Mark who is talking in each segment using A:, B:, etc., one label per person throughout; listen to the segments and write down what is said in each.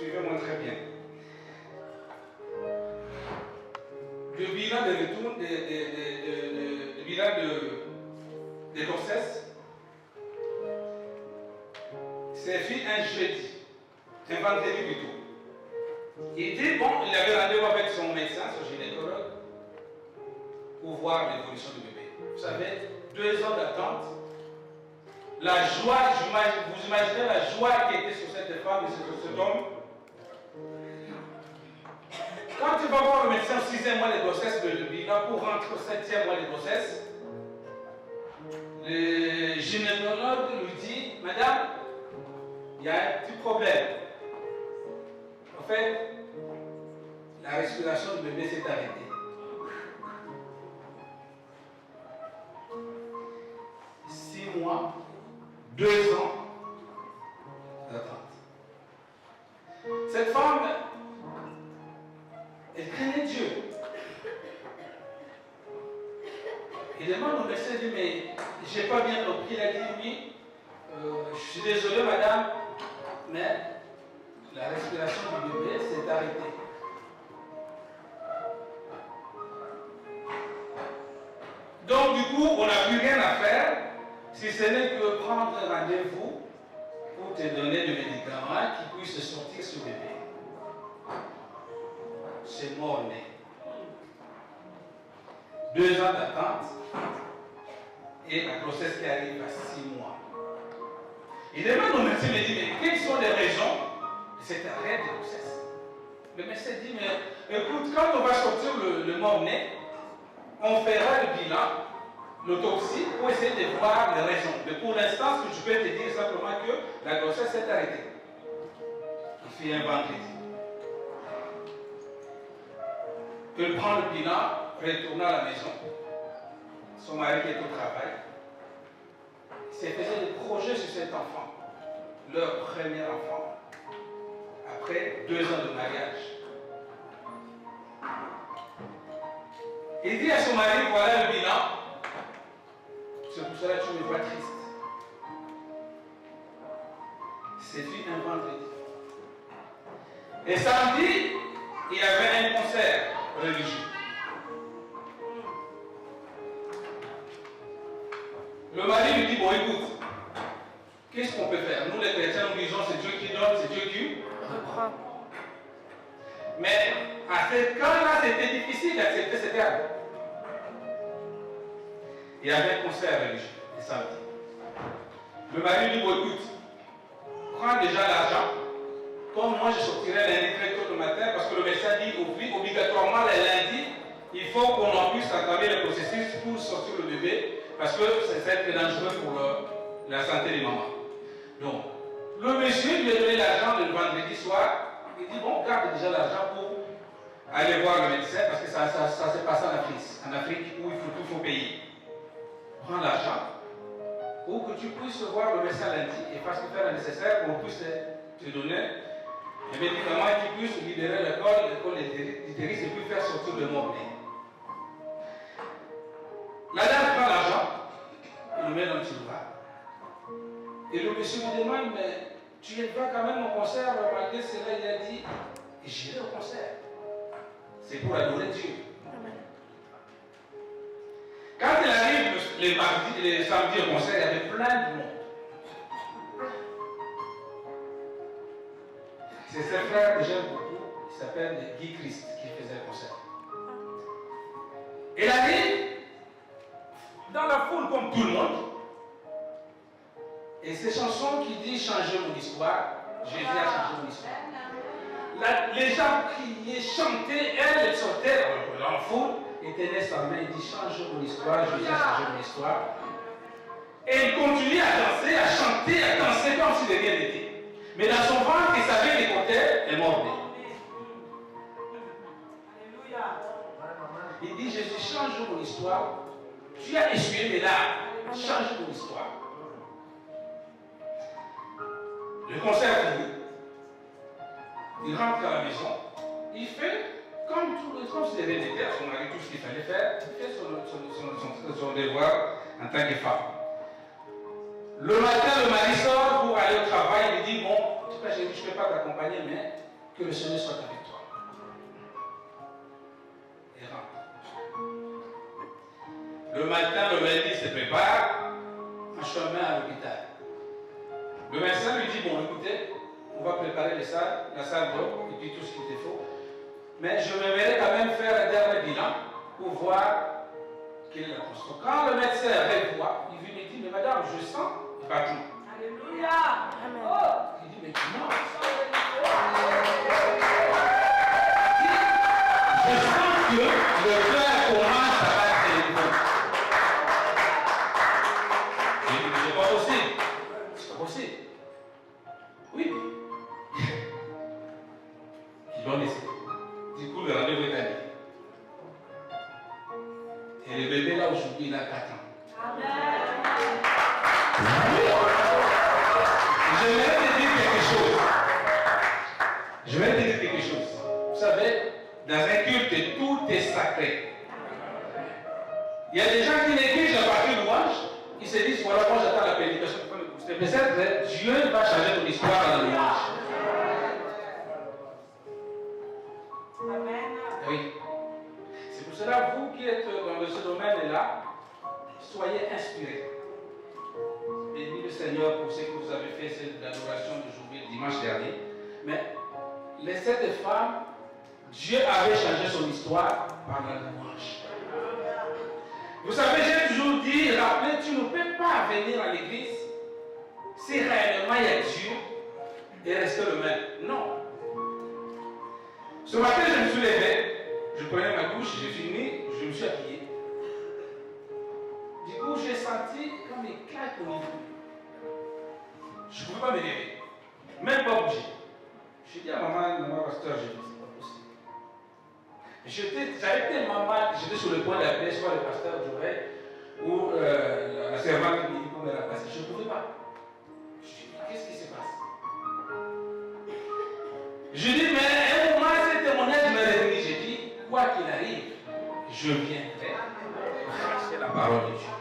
A: Suivez-moi très bien. Le bilan de retour, le bilan de grossesse, c'est fait un jeudi, un vendredi plutôt. Il dit, bon, il avait rendez-vous avec son médecin, son gynécologue, pour voir l'évolution du bébé. Vous savez, 2 ans d'attente. La joie, vous imaginez la joie qui était sur cette femme et sur cet homme. Quand tu vas voir le médecin au 6e mois de grossesse, le bilan pour rentrer au 7e mois de grossesse, le gynécologue lui dit, madame, il y a un petit problème. En fait, la respiration du bébé s'est arrêtée. Six mois, 2 ans d'attente. Cette femme, elle craignait Dieu. Il demande au médecin, il dit, mais j'ai pas bien compris. Il a dit, oui, je suis désolé madame, mais la respiration du bébé s'est arrêtée. Donc du coup, on n'a plus rien à faire, si ce n'est que prendre rendez-vous pour te donner des médicaments qui puissent sortir ce bébé. C'est mort-né. 2 ans d'attente et la grossesse qui arrive à 6 mois. Il demande au médecin, il dit, mais quelles sont les raisons de cet arrêt de grossesse? Le médecin dit, mais écoute, quand on va sortir le mort-né, on fera le bilan, l'autopsie, pour essayer de voir les raisons. Mais pour l'instant, ce que je peux te dire simplement que la grossesse s'est arrêtée. Il fait un vendredi. Il prend le bilan, retourne à la maison. Son mari qui est au travail. Il s'est fait des projets sur cet enfant. Leur premier enfant. Après 2 ans de mariage. Il dit à son mari, voilà le bilan. C'est pour cela que tu me vois triste. C'est fait un vendredi. Et samedi, il y avait un concert religieux. Le mari lui dit, bon écoute, qu'est-ce qu'on peut faire? Nous les chrétiens, nous disons, c'est Dieu qui donne, c'est Dieu qui reprend. Mais à ce cas-là, c'était difficile d'accepter ce terme. Il y avait un concert religieux, le samedi. Le mari lui dit, bon écoute, prends déjà l'argent. Comme moi, je sortirai lundi très tôt le matin, parce que le médecin dit, obligatoirement, le lundi, il faut qu'on puisse entamer le processus pour sortir le bébé, parce que c'est très dangereux pour la santé des mamans. Donc, le monsieur lui a donné l'argent le vendredi soir. Il dit, bon, garde déjà l'argent pour aller voir le médecin, parce que ça s'est passé en Afrique où il faut payer. Prends l'argent pour que tu puisses voir le médecin lundi et faire le nécessaire pour qu'on puisse te donner les médicaments qui puissent libérer le col l'utérus et puis faire sortir le mort-né. La dame prend l'argent, il le met dans le tiroir. Et le monsieur me demande, mais tu vas quand même au concert, malgré cela, il a dit, j'irai au concert. C'est pour adorer Dieu. Quand il arrive les mardis, les samedis au concert, il y avait plein de monde. C'est ce frère que j'aime beaucoup, il s'appelle Guy Christ, qui faisait le concert. Il arrive dans la foule comme tout le monde. Et ces chansons qui disent changer mon histoire, Jésus a changé mon histoire. Les gens criaient, chantaient, elle sortait dans la foule, et tenait sa main et dit change mon histoire, Jésus a changé mon histoire. Et il continuait à danser, à chanter, à danser comme si de rien n'était. Mais dans son ventre, il savait qu'il comptait, elle est morte. Il dit Jésus change mon histoire. Tu as essuyé mes larmes, change mon histoire. Le concert fini. Il rentre à la maison. Il fait comme si il avait été à son mari, tout ce qu'il fallait faire. Il fait son devoir en tant que femme. Le matin, le mari sort pour aller au travail. Il lui dit bon, je ne peux pas t'accompagner, mais Que le Seigneur soit avec toi. Et rentre. Le matin, le lundi se prépare en chemin à l'hôpital. Le médecin lui dit, bon, écoutez, on va préparer la salle d'eau et puis tout ce qu'il te faut. Mais je me verrai quand même faire un dernier bilan pour voir quelle est la condition. Quand le médecin revoit, il lui dit, mais madame, je sens battement.
B: Alléluia.
A: Oh. Il dit, mais comment? Je sens que le cœur commence à battre les mots. Il dit, c'est pas possible. C'est pas possible. Oui. Ils l'ont laissé. Du coup, le rendez-vous est annulé. Et le bébé là aujourd'hui, il a 4 ans.
B: Amen.
A: Je vais te dire quelque chose. Je vais te dire quelque chose. Vous savez, dans un culte, tout est sacré. Il y a des gens qui négligent la partie louange. Ils se disent, voilà, moi j'attends la prédication pour me coucher. Mais c'est vrai, Dieu va changer ton histoire dans la louange.
B: Amen.
A: Oui. C'est pour cela, vous qui êtes dans ce domaine-là, soyez inspirés. Bénis le Seigneur pour ce que vous avez fait, c'est l'adoration d'aujourd'hui, dimanche dernier. Mais cette femme, Dieu avait changé son histoire par la louange. Vous savez, j'ai toujours dit, rappelez, tu ne peux pas venir à l'église si réellement il y a Dieu et rester le même. Non. Ce matin, je me suis levé, je prenais ma douche, j'ai fini, je me suis habillé. Du coup, j'ai senti comme des claques au niveau. Je ne pouvais pas me lever, même pas bouger. J'ai dit à maman, pasteur, j'ai dit, c'est pas possible. J'avais tellement mal, j'étais sur le point d'appeler soit le pasteur Joël ou la servante qui me dit pour me la passer. Je ne pouvais pas. Je dis, qu'est-ce qui se passe? Je dis, mais à un moment, ce témoignage me réunit. J'ai dit, quoi qu'il arrive, je viendrai prêcher la parole de Dieu.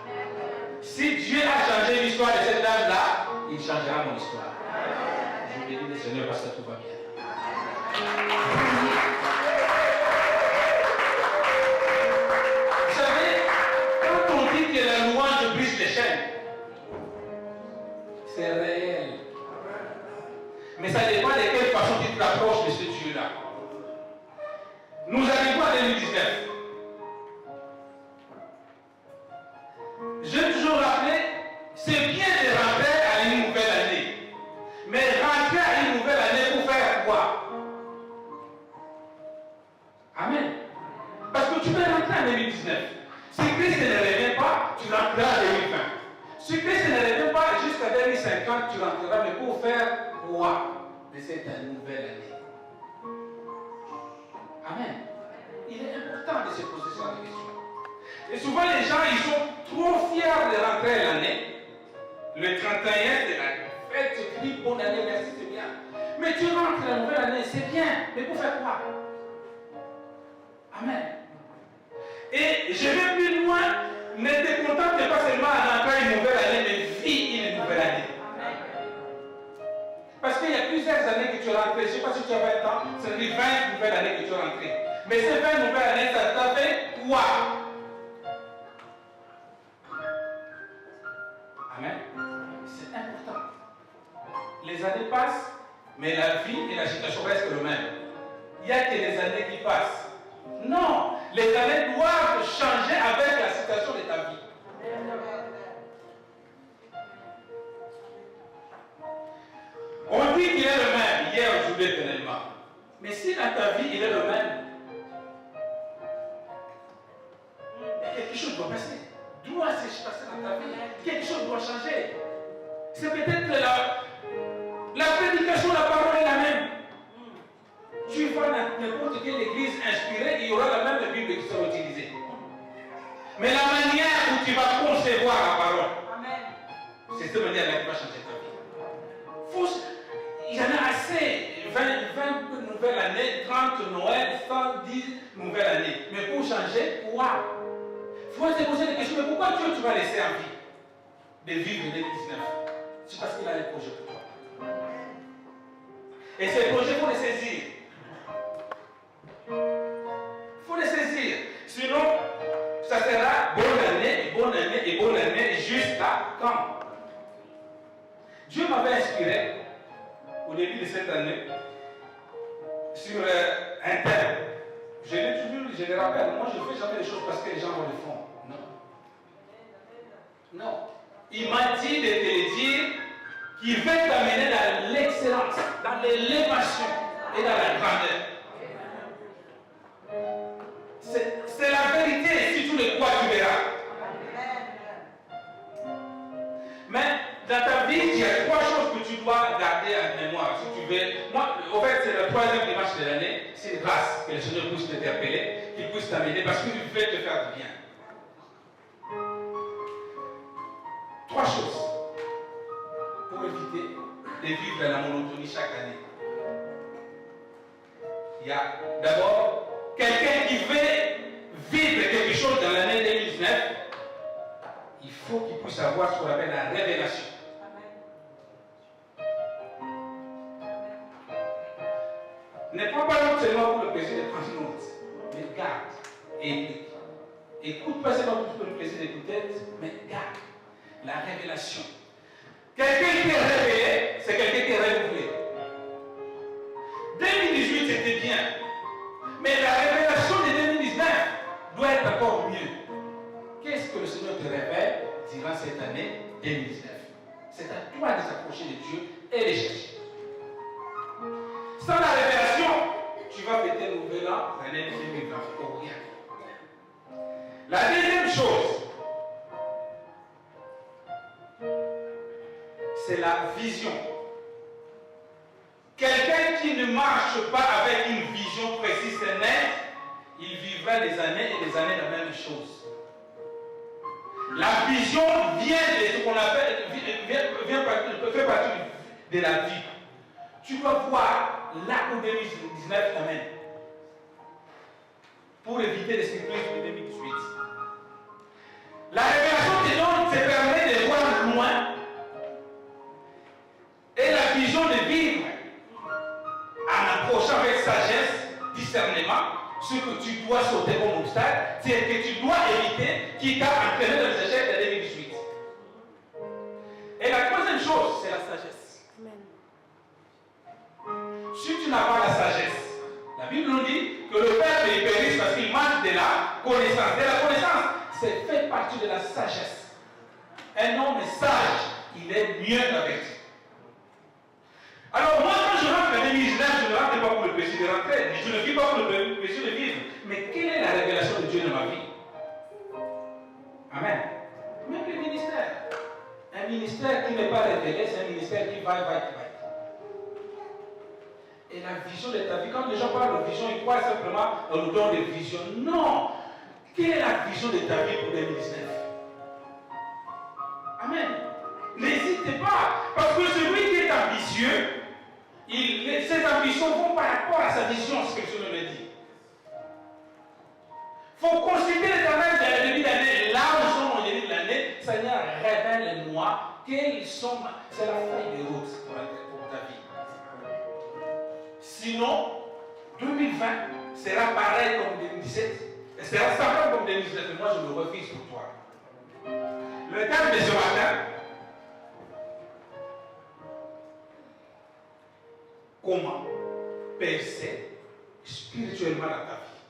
A: Si Dieu a changé l'histoire de cette dame-là, il changera mon histoire. Je bénis le Seigneur parce que tout va bien. Vous savez, quand on dit que la louange brise les chaînes, c'est réel. Mais ça dépend de quelle façon tu t'approches de ce Dieu-là. Nous arrivons à 2019. J'ai toujours rappelé, c'est bien de rentrer à une nouvelle année. Mais rentrer à une nouvelle année pour faire quoi? Amen. Parce que tu peux rentrer en 2019. Si Christ ne revient pas, tu rentreras en 2020. Si Christ ne revient pas jusqu'à 2050, tu rentreras, mais pour faire quoi de cette nouvelle année? Amen. Il est important de se poser cette question. Et souvent les gens, ils sont trop fiers de rentrer l'année. Le 31, c'est la fête, tu cries bonne année, merci, c'est bien. Mais tu rentres la nouvelle année, c'est bien. Mais pour faire quoi? Amen. Et je vais plus loin, ne te contente pas seulement à rentrer une nouvelle année, mais vis une nouvelle année. Parce qu'il y a plusieurs années que tu es rentré, je ne sais pas si tu as 20 ans, ça veut dire 20 nouvelles années que tu es rentré. Mais ces 20 nouvelles années, ça t'a fait quoi? Amen. C'est important. Les années passent, mais la vie et la situation restent le même. Il n'y a que les années qui passent. Non, les années doivent changer avec la situation de ta vie. On dit qu'il est le même, hier, aujourd'hui, éternellement. Mais si dans ta vie, il est le même, quelque chose doit passer. Doit se passer dans ta vie. Quelque chose doit changer. C'est peut-être la prédication, la parole est la même. Tu vas dans n'importe quelle église inspirée, il y aura la même Bible qui sera utilisée. Mais la manière où tu vas concevoir la parole, c'est cette manière-là qui va changer ta vie. Il y en a assez. 20 nouvelles années, 30 Noël, 110 nouvelles années. Mais pour changer, quoi? Il faut se poser des questions. Mais pourquoi Dieu tu vas laisser en vie de vivre 2019? C'est parce qu'il a un projet pour toi. Et ces projets, il faut les saisir. quand Dieu m'avait inspiré au début de cette année sur un thème. Je l'ai toujours, je le rappelle, moi je ne fais jamais les choses parce que les gens vont le font. Non. Non. Il m'a dit de te le dire qu'il veut t'amener dans l'excellence, dans l'élévation et dans la grandeur. C'est la vérité, si tu le crois, tu verras. Mais dans ta vie, il y a 3 choses que tu dois garder en mémoire. Si tu veux, moi, en fait, c'est le 3e dimanche de l'année. C'est une grâce que le Seigneur puisse t'interpeller, qu'il puisse t'amener, parce qu'il veut te faire du bien. 3 choses pour éviter de vivre dans la monotonie chaque année. Il y a d'abord quelqu'un qui veut vivre quelque chose dans l'année 2019. Il faut qu'il puisse avoir ce qu'on appelle la révélation. Ne prends pas note seulement pour le plaisir de prendre note, mais garde et écoute. Écoute pas seulement pour le plaisir d'écouter, mais garde la révélation. Quelqu'un qui est révélé, c'est quelqu'un qui est renouvelé. 2018 c'était bien, mais la révélation de 2019 doit être encore mieux. Qu'est-ce que le Seigneur te révèle durant cette année 2019? C'est à toi de s'approcher de Dieu et de chercher. Sans la révélation, tu vas fêter le nouvel an, l'année 2020, pour rien. La deuxième chose, c'est la vision. Quelqu'un qui ne marche pas avec une vision précise et nette, il vivra des années et des années la même chose. La vision vient de ce qu'on appelle, fait partie de la vie. Tu dois voir là où 2019 t'amène pour éviter les surprises de 2018. La révélation te donne, te permet de voir loin et la vision de vivre en approchant avec sagesse, discernement, ce que tu dois sauter comme obstacle, c'est que tu dois éviter qui t'a entraîné dans les échecs de 2018. Et la troisième chose, c'est la sagesse. Si tu n'as pas la sagesse, la Bible nous dit que le peuple périsse parce qu'il manque de la connaissance. Et la connaissance, c'est fait partie de la sagesse. Un homme sage, il est mieux avec Dieu. Alors moi, quand je rentre en 2019, je ne rentre pas pour le plaisir de rentrer. Je ne vis pas pour le plaisir de vivre. Mais quelle est la révélation de Dieu dans ma vie? Amen. Même le ministère. Un ministère qui n'est pas révélé, c'est un ministère qui va. Et la vision de ta vie, quand les gens parlent de vision, ils croient simplement au don de vision. Non. Quelle est la vision de ta vie pour 2019? Amen. N'hésitez pas. Parce que celui qui est ambitieux, ses ambitions vont par rapport à sa vision, ce que je me dis. Il faut consulter l'Éternel dès le début d'année. Là où nous sommes au début de l'année, Seigneur, révèle-moi quelles sont. C'est la feuille de route pour ta vie. Sinon, 2020 sera pareil comme 2017. Et sera semblable comme 2017. Et moi, je me refuse pour toi. Le thème de ce matin, comment percer spirituellement dans ta vie.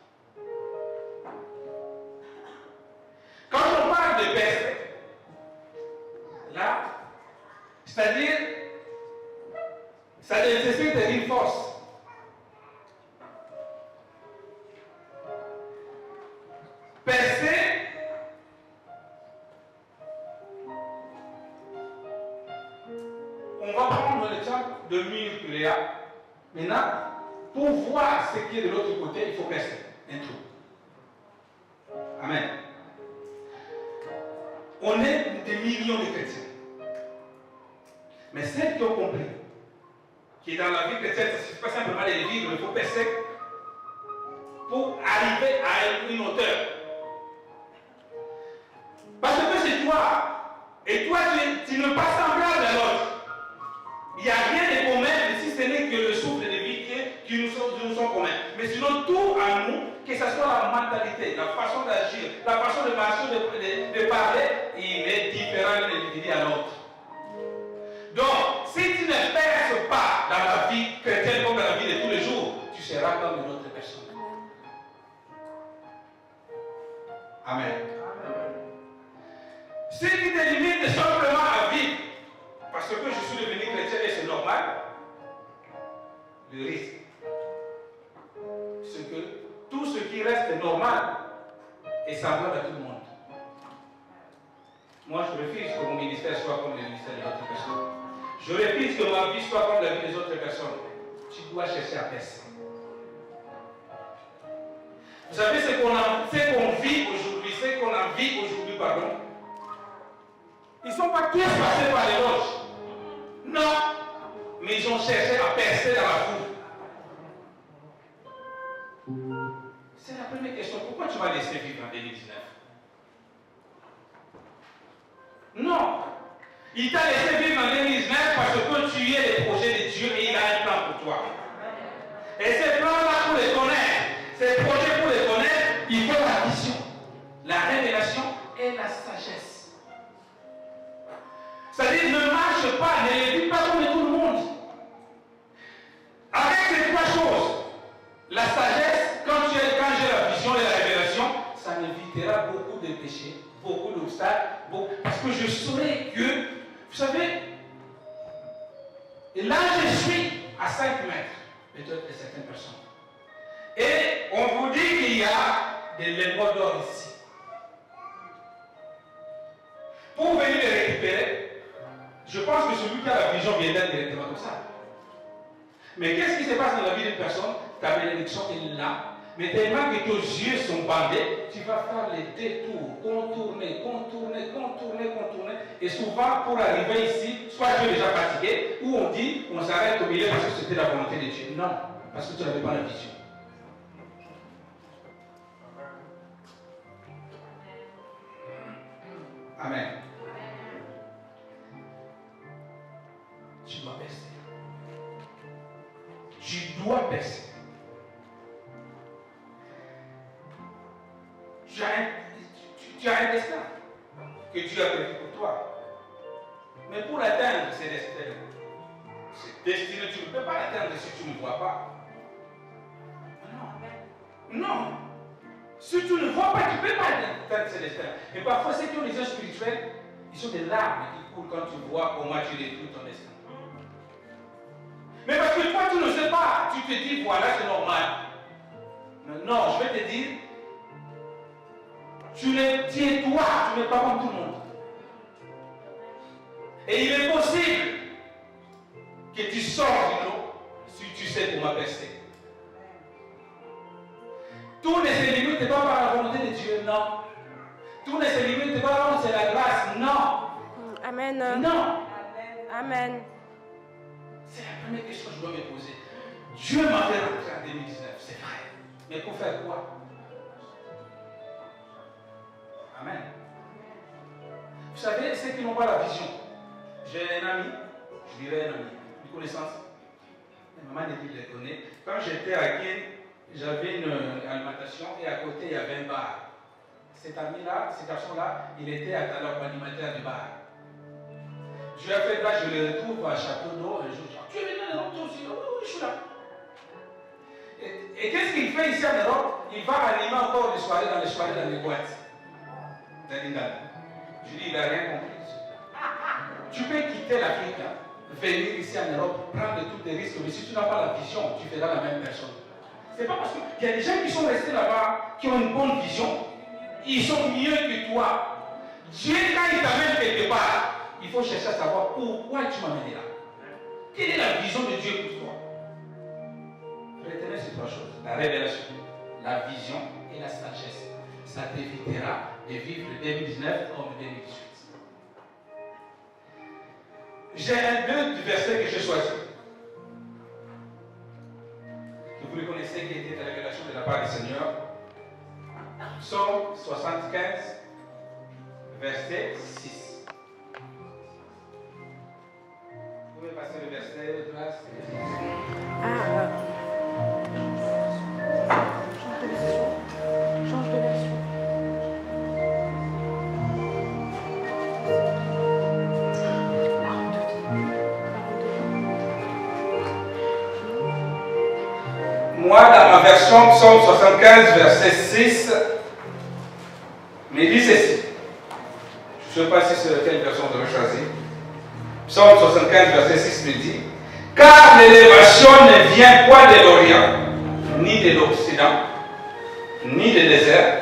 A: Quand on parle de percer, là, c'est-à-dire, ça nécessite une force. Percer, on va prendre l'exemple de mur Léa. Maintenant, pour voir ce qui est de l'autre côté, il faut percer un trou. Amen. On est des millions de chrétiens. Mais ceux qui ont compris qui est dans la vie chrétienne, ça ne suffit pas simplement de les vivre, il faut percer pour arriver à une hauteur. Parce que c'est toi, et toi tu ne pas semblable à l'autre. Il n'y a rien de commun si ce n'est que le souffle de vie qui nous sont communs. Mais sinon, tout en nous, que ce soit la mentalité, la façon d'agir, la façon de marcher, de parler, il est différent. bénis à l'autre. Donc, si tu ne perces pas dans la vie chrétienne comme dans la vie de tous les jours, tu seras comme une autre personne. Amen. Si tu te limites simplement à vivre, parce que je suis devenu chrétien et c'est normal, le risque, c'est que tout ce qui reste normal est semblable à tout le monde. Moi, je refuse que mon ministère soit comme le ministère des autres personnes. Je refuse que ma vie soit comme la vie des autres personnes. Tu dois chercher à percer. Vous savez ce qu'on vit aujourd'hui, ce qu'on en vit aujourd'hui, pardon. Ils ne sont pas tous passés par les roches. Non. Mais ils ont cherché à percer dans la foule. C'est la première question. Pourquoi tu vas laisser vivre en 2019? Non. Il t'a laissé vivre en 2019 parce que tu es le projet de Dieu et il a un plan pour toi. Et ces plans-là, pour les connaître, ces projets pour les connaître, il faut la vision, la révélation et la sagesse. C'est-à-dire, ne marche pas, ne les vis pas comme tout le monde. Avec ces trois choses, la sagesse, quand j'ai la vision et la révélation, ça m'évitera beaucoup de péchés, beaucoup d'obstacles, parce que je saurai que, vous savez, et là je suis à 5 mètres, peut-être de certaines personnes. Et on vous dit qu'il y a des lingots d'or ici. Pour venir les récupérer, je pense que celui qui a la vision viendra directement comme ça. Mais qu'est-ce qui se passe dans la vie d'une personne? Ta bénédiction est là. Mais tellement que tes yeux sont bandés, tu vas faire les détours, contourner. Et souvent, pour arriver ici, soit tu es déjà fatigué, ou on dit, on s'arrête au milieu parce que c'était la volonté de Dieu. Non, parce que tu n'avais pas la vision. Amen. Tu dois percer. Tu dois percer. Tu as un destin que Dieu a prévu pour toi. Mais pour atteindre ces destins, tu ne peux pas l'atteindre si tu ne vois pas. Non. Si tu ne vois pas, tu ne peux pas atteindre ces destins. Et parfois, ceux qui ont des yeux spirituels, ils ont des larmes qui coulent quand tu vois comment tu détruis ton destin. Mais parce que toi, tu ne sais pas, tu te dis, voilà, c'est normal. Non, je vais te dire, tu es toi, tu n'es pas comme tout le monde. Et il est possible que tu sors du lot si tu sais comment percer. Tout ne se limite pas par la volonté de Dieu, non. Tout ne se limite pas par c'est la grâce, non.
C: Amen.
A: Non.
C: Amen.
A: C'est la première question que je dois me poser. Dieu m'a fait rentrer en 2019, c'est vrai. Mais pour faire quoi? Amen. Vous savez, ceux qui n'ont pas la vision, j'ai un ami, je dirais un ami, une connaissance. Ma maman les connaît. Quand j'étais à Guine, j'avais une alimentation et à côté il y avait un bar. Cet ami-là, cet garçon-là, il était animateur du bar. Je lui ai fait là, je le retrouve à Château d'Eau un jour. Tu es venu en Europe toi aussi? Oui, je suis là. Et qu'est-ce qu'il fait ici en Europe? Il va animer encore les soirées dans les boîtes. Je dis, il n'a rien compris. Tu peux quitter l'Afrique, venir ici en Europe, prendre tous les risques, mais si tu n'as pas la vision, tu feras la même personne. C'est pas parce qu'il y a des gens qui sont restés là-bas, qui ont une bonne vision, ils sont mieux que toi. Dieu, quand il t'amène quelque part, il faut chercher à savoir pourquoi tu m'as amené là. Quelle est la vision de Dieu pour toi? Retenez ces trois choses. La révélation, la vision et la sagesse. Ça t'évitera de vivre 2019 comme 2018. J'ai deux versets que j'ai choisis. Que vous le connaissez, qui était la révélation de la part du Seigneur. Psaume 75, verset 6. Vous pouvez passer le verset de grâce.
C: Change de version.
A: Moi, dans ma version, Psaume 75, verset 6, me dit ceci. Je ne sais pas si c'est quelle version vous avez choisi. Psaume 75, verset 6 me dit: car l'élévation ne vient pas de l'Orient, ni de l'Occident, ni du désert,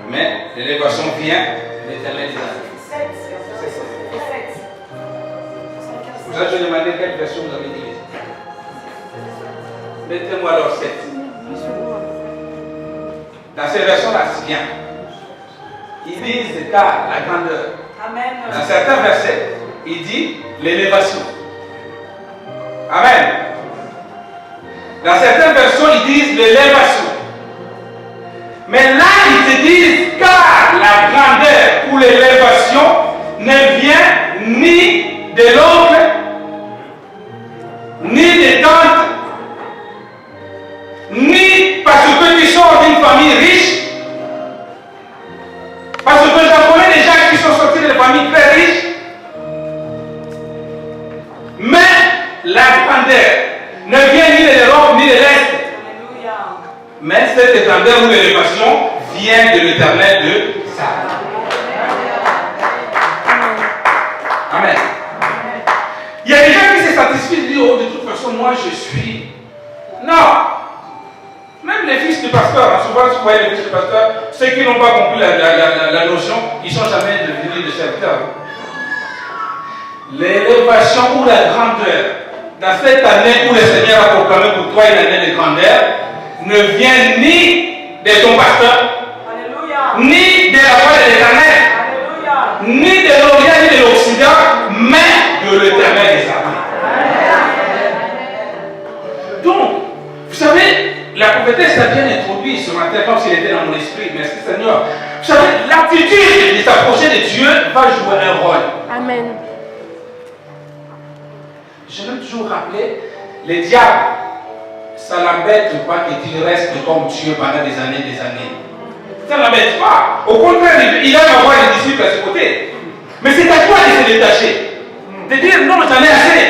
A: mais l'élévation vient de l'Éternel des armées. Vous avez demandé quelle version vous avez dit. Mettez-moi alors 7. Dans ces versions-là, c'est bien. Ils disent car la grandeur.
B: Amen.
A: Dans certains versets, il dit l'élévation. Amen. Dans certaines versions, ils disent l'élévation. Mais là, ils te disent car la grandeur ou l'élévation ne vient ni de l'oncle, ni des tantes, ni parce que tu sors d'une famille riche. Parce que j'en connais des gens qui sont sortis de familles très riches. Mais la grandeur ne vient ni de l'Europe ni de l'Est. Mais cette grandeur ou l'élévation vient de l'Éternel de sa. Amen. Il y a des gens qui se satisfient de dire, oh, de toute façon, moi je suis. Non. Même les fils du pasteur, souvent vous voyez les fils du pasteur, ceux qui n'ont pas compris la notion, ils ne sont jamais devenus des serviteurs. L'élévation ou la grandeur, dans cette année où le Seigneur a proclamé pour toi une année de grandeur, ne vient ni de ton pasteur, Alléluia, ni de la voix de l'Éternel, ni de l'Orient, ni de l'Occident, mais de l'Éternel des armées. Donc, vous savez, la prophétesse a bien introduit ce matin comme s'il était dans mon esprit. Merci Seigneur. Vous savez, l'attitude de s'approcher de Dieu va jouer un rôle.
C: Amen.
A: Je vais toujours rappeler, les diables, ça n'embête pas que tu restes comme Dieu pendant des années et des années. Ça ne l'embête pas. Au contraire, il aime avoir les disciples à ses côtés. Mais c'est à toi de se détacher. De dire non, j'en ai assez.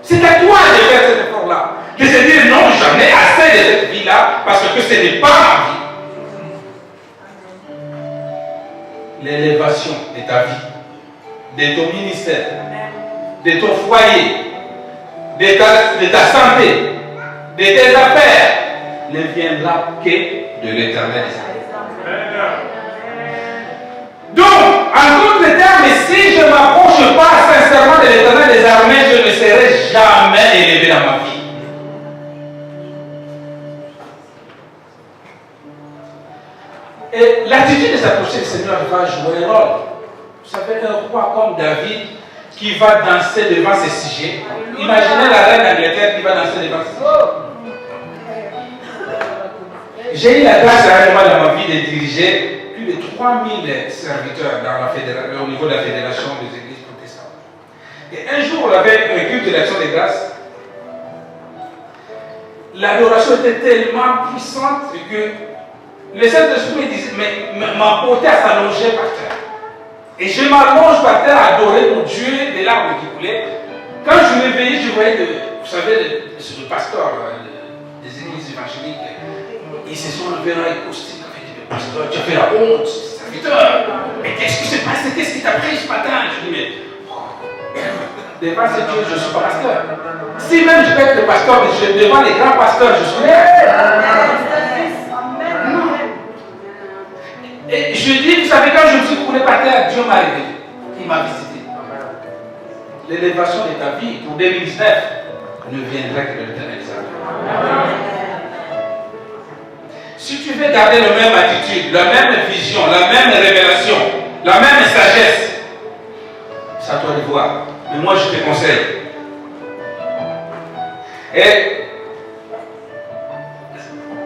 A: C'est à toi de faire cet effort-là. De se dire non, j'en ai assez de cette vie-là parce que ce n'est pas ma vie. L'élévation de ta vie, de ton ministère, de ton foyer, de ta santé, de tes affaires, ne viendra que de l'Éternel. Donc, en d'autres termes, si je ne m'approche pas sincèrement de l'Éternel des armées, je ne serai jamais élevé dans ma vie. Et l'attitude de s'approcher du Seigneur va jouer un rôle. Vous savez, un roi comme David qui va danser devant ses sujets. Imaginez la reine d'Angleterre qui va danser devant ses sujets. J'ai eu la grâce dans ma vie de diriger plus de 3000 serviteurs au niveau de la fédération des églises protestantes. Et un jour, on avait un culte de l'action des grâces. L'adoration était tellement puissante que le Saint-Esprit m'emportait à s'allonger par terre. Et je m'allonge par terre à adorer mon Dieu des larmes qui coulaient. Quand je me réveillais, je voyais, vous savez, le pasteur des églises évangéliques, ils se sont levés dans les costumes. Pasteur, tu as fait la honte, serviteur. Mais qu'est-ce qui s'est passé? Qu'est-ce qui t'a pris ce matin? Je dis, mais devant ce Dieu, je suis pas pasteur. Si même je peux être le pasteur, mais devant les grands pasteurs, je suis là. Et je dis, vous savez, quand je me suis coulé par terre, Dieu m'a réveillé. Il m'a visité. L'élévation de ta vie pour 2019 ne viendra que de l'Éternel. Si tu veux garder la même attitude, la même vision, la même révélation, la même sagesse, c'est à toi de voir. Mais moi, je te conseille. Et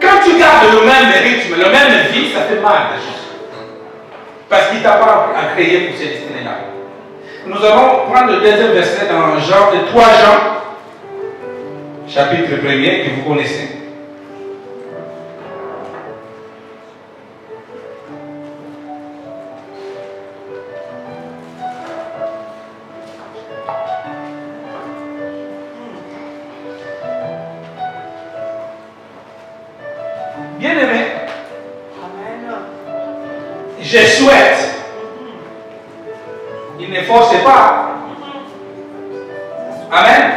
A: quand tu gardes le même rythme, la même vie, ça fait mal. Parce qu'il t'a pas à créer pour cette destinée-là. Nous allons prendre le deuxième verset dans 3 Jean, chapitre 1er, que vous connaissez. je souhaite. Il ne force pas. Amen.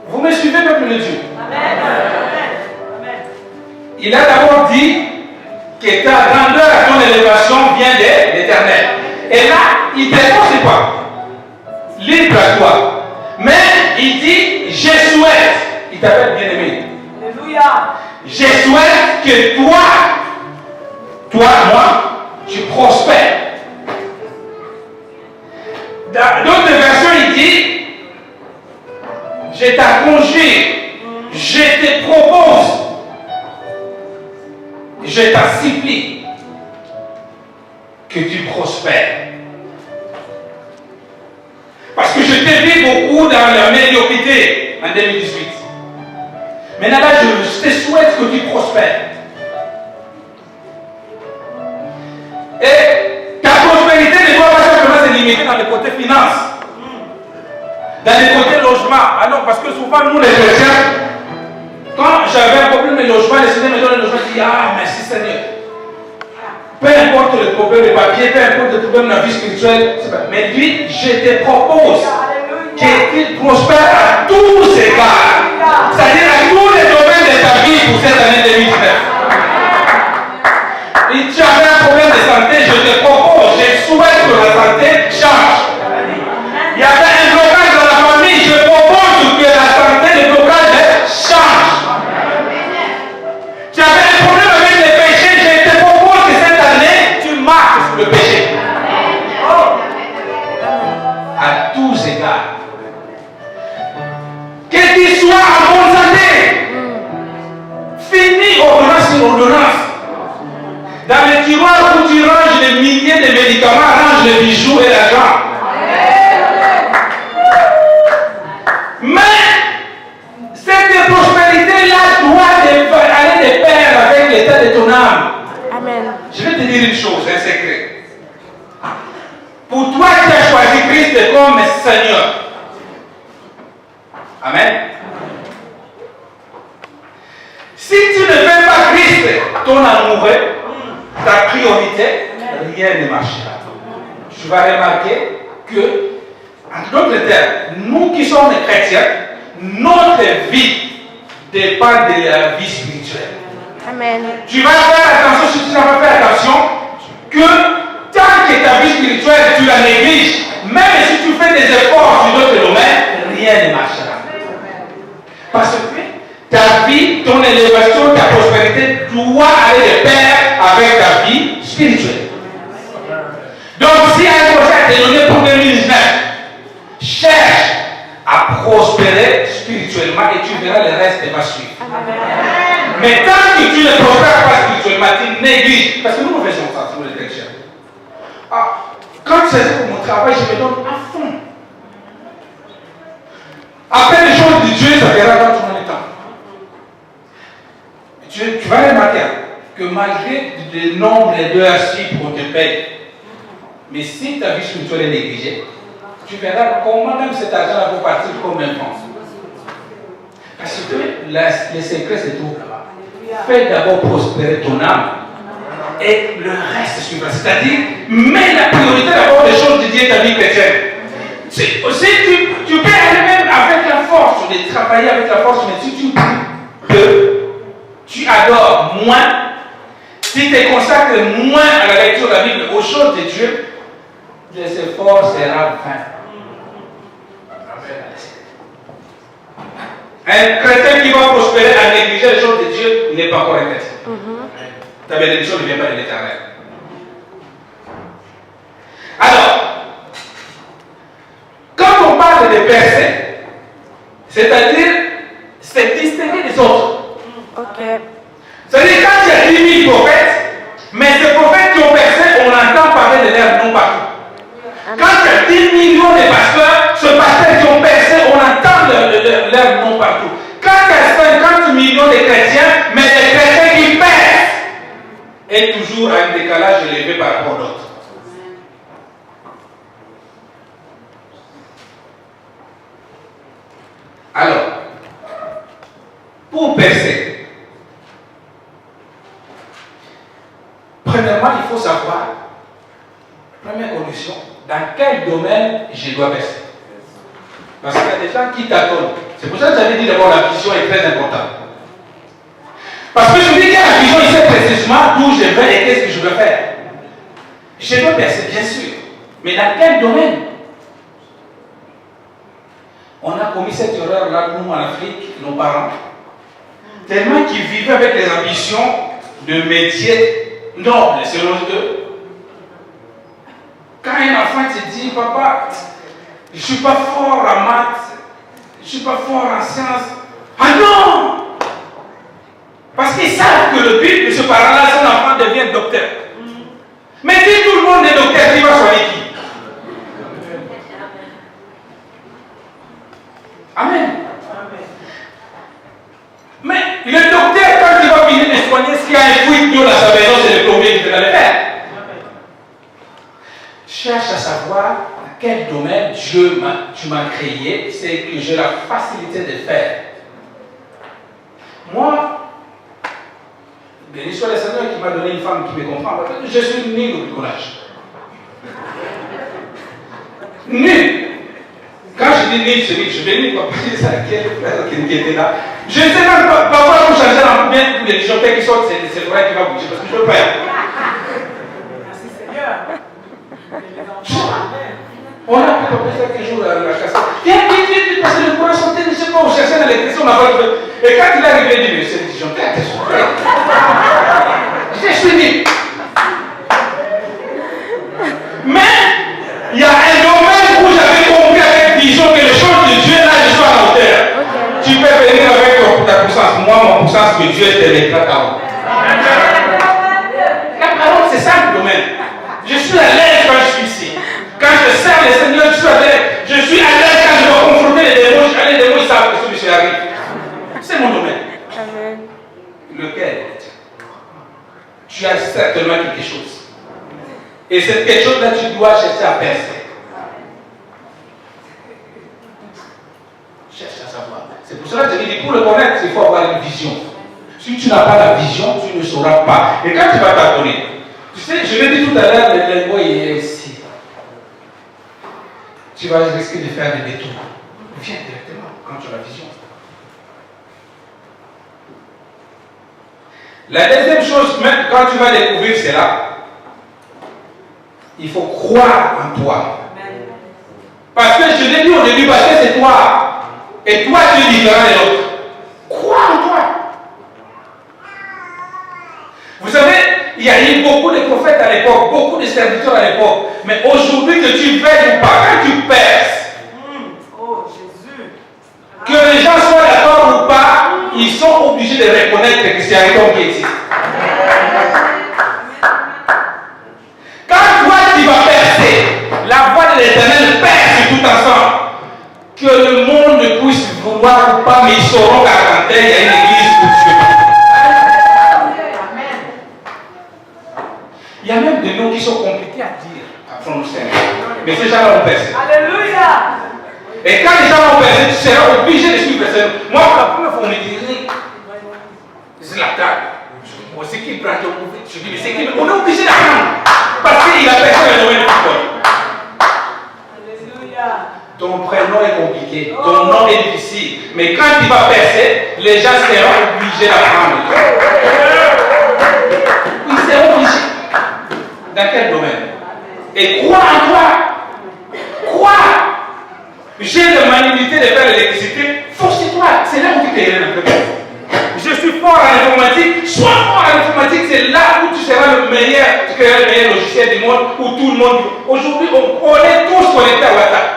A: Vous me suivez, peuple de Dieu?
B: Amen.
A: Il a d'abord dit que ta grandeur à ton élévation vient de l'Éternel. Et là, il ne te force pas. Libre à toi. Mais il dit, je souhaite. Il t'appelle bien-aimé.
B: Alléluia.
A: Je souhaite que toi, moi, tu prospères. Dans d'autres versions, il dit, je t'aconjure, je te propose, je t'en supplie que tu prospères. Parce que je t'ai vu beaucoup dans la médiocrité en 2018. Maintenant là, je te souhaite que tu prospères. Et ta prospérité ne doit pas simplement se limiter dans le côté finance, dans le côté logement. Alors, parce que souvent, nous les chrétiens, quand j'avais un problème de logement, les Seigneur me donne le logement, je dis, ah, merci Seigneur. Peu importe le problème de papier, peu importe le problème de la vie spirituelle, mais lui, je te propose qu'il prospère à tous égards. C'est-à-dire à tous les domaines de ta vie pour cette année 2019. Et tu avais un problème de santé, je te propose, je souhaite que la santé change. Il y avait un blocage dans la famille, je propose que la santé, le blocage change. Tu avais un problème avec les péchés, je te propose que cette année, tu marques sur le péché. À tous égards. Que tu sois en bonne santé. Fini ordonnance sur ordonnance. Dans le tiroir où tu ranges des milliers de médicaments, range les bijoux et l'argent. Mais cette prospérité-là doit aller de pair avec l'état de ton âme.
C: Amen.
A: Je vais te dire une chose, un secret. Pour toi qui as choisi Christ comme Seigneur. Amen. Si tu ne fais pas Christ ton amoureux, ta priorité, rien ne marchera. Tu vas remarquer que, en d'autres termes, nous qui sommes des chrétiens, notre vie dépend de la vie spirituelle.
C: Amen.
A: Tu vas faire attention, si tu n'as pas fait attention, que tant que ta vie spirituelle, tu la négliges, même si tu fais des efforts sur d'autres domaines, rien ne marchera. Parce que ta vie, ton élévation, ta prospérité doit aller de pair avec ta vie spirituelle. Donc, si un projet est donné pour 2019, cherche à prospérer spirituellement et tu verras le reste va suivre. Mais tant que tu ne prospères pas spirituellement, tu négliges. Parce que nous faisons ça, nous les chrétiens. Quand c'est pour mon travail, je me donne à fond. Après les choses de Dieu, ça verra dans ton temps. Tu vas remarquer que malgré le nombre d'heures sup qu'on te paye, mais si ta vie spirituelle est négligée, tu verras comment même cet argent va partir comme un vent. Parce que le secret se trouve là-bas. Fais d'abord prospérer ton âme et le reste suivra. C'est-à-dire, mets la priorité d'abord des choses de Dieu ta vie chrétienne. Si tu peux aller même avec la force, de travailler avec la force, mais si tu tu adores moins, si tu te consacres moins à la lecture de la Bible, aux choses de Dieu, les efforts seront vains. Un chrétien qui va prospérer à négliger les choses de Dieu, il n'est pas encore un chrétien. Ta bénédiction ne vient pas de l'Éternel. Alors, quand on parle de percer, c'est-à-dire c'est distinguer des autres.
C: Ok.
A: C'est-à-dire quand il y a 10 000 prophètes, mais ces prophètes qui ont percé, on entend parler de leur nom partout. Quand il y a 10 millions de pasteurs, ce pasteur qui ont percé, on entend leur nom partout. Quand il y a 50 millions de chrétiens, mais les chrétiens qui percent, est toujours à un décalage élevé par rapport à d'autres. Alors, pour percer, premièrement, il faut savoir dans quel domaine je dois percer. Parce qu'il y a des gens qui t'attendent. C'est pour ça que j'avais dit d'abord la vision est très importante. Parce que celui qui a la vision, il sait précisément d'où je vais et qu'est-ce que je dois faire. Je dois percer, bien sûr. Mais dans quel domaine? On a commis cette erreur-là, nous, en Afrique, nos parents. Tellement qu'ils vivaient avec les ambitions de métiers nobles, selon eux. Quand un enfant te dit, papa, je ne suis pas fort en maths, je ne suis pas fort en sciences. Ah non! Parce qu'ils savent que le but de ce parent-là, son enfant devient docteur. Mais si tout le monde est docteur, il va soigner qui? Amen. Mais le docteur, quand il va venir de soigner, s'il y a un fuite d'eau dans sa maison, c'est le premier qui va le faire. Cherche à savoir dans quel domaine Dieu tu m'as créé, c'est que j'ai la facilité de faire. Moi, béni soit le Seigneur qui m'a donné une femme qui me comprend, parce que je suis nul au bricolage. Nul. Quand je dis nul, c'est nul. Je vais nul, papa, c'est à quel frère qui était là. Je ne sais même pas, parfois, pour changer l'ampoule, bien, il y a des gens qui sortent, c'est vrai qu'il va bouger, parce que je ne veux pas.
B: Merci Seigneur.
A: On a pris quelques jours à la casse. Viens, parce que le courant sortait, je ne sais pas, on cherchait dans l'électricité, on n'a pas trouvé. Et quand il est arrivé, il dit, mais c'est disjoncteur, qu'est-ce qu'on fait? Je suis nul. Mais, il y a un domaine où j'avais compris avec vision que les choses de Dieu, là, je suis à la hauteur. Okay. Tu peux venir avec ta puissance. Moi, mon puissance que Dieu te mettra à haut. La parole, c'est ça le domaine. Je suis à l'aise quand je suis ici. Quand je sers le Seigneur, je suis à l'aise. Je suis à l'aise quand je dois confronter les démons. Les démons, ils savent que celui-ci arrive. C'est mon domaine.
C: Amen.
A: Lequel? Tu as certainement quelque chose. Et cette quelque chose-là, tu dois chercher à percer. Cherche à savoir. C'est pour cela que je dis, pour le connaître, il faut avoir une vision. Si tu n'as pas la vision, tu ne sauras pas. Et quand tu vas t'abonner, tu sais, je l'ai dit tout à l'heure, le mot est ici. Tu vas risquer de faire des détours. Viens directement quand tu as la vision. La deuxième chose, même quand tu vas découvrir cela, il faut croire en toi. Parce que je l'ai dit au début, parce que c'est toi. Et toi, tu es différent des autres. Crois en toi. Vous savez, il y a eu beaucoup de prophètes à l'époque, beaucoup de serviteurs à l'époque. Mais aujourd'hui, que tu veilles ou pas, quand tu perces,
B: oh Jésus,
A: que les gens soient d'accord ou pas, ils sont obligés de reconnaître que c'est un homme qui existe. Quand toi tu vas percer, la voix de l'Éternel perce tout ensemble. Que le monde ne puisse vouloir ou pas, mais ils sauront qu'à Cantel, il y a une église pour Dieu. Il y a même des noms qui sont compliqués à dire, à prononcer. Mais ces gens-là ont percé.
B: alléluia.
A: Et quand les gens ont percé, tu seras obligé de suivre personne. Moi, la première fois, on me disait, c'est la table. Moi, c'est qui prend ton coup? Je dis, mais c'est qui? On est obligé d'apprendre. Parce qu'il a percé le domaine du football.
B: Alléluia.
A: Ton prénom est compliqué, ton nom est difficile. Mais quand tu vas percer, les gens seront obligés d'apprendre. Ils seront obligés. Dans quel domaine? Et crois en toi. Crois. J'ai la magnanimité de faire l'électricité. Force-toi. C'est là où tu t'es un peu. Je suis fort en informatique. Sois fort en informatique. C'est là où tu seras le meilleur. Tu créeras le meilleur logiciel du monde. Où tout le monde. Aujourd'hui, on est tous connectés à WhatsApp.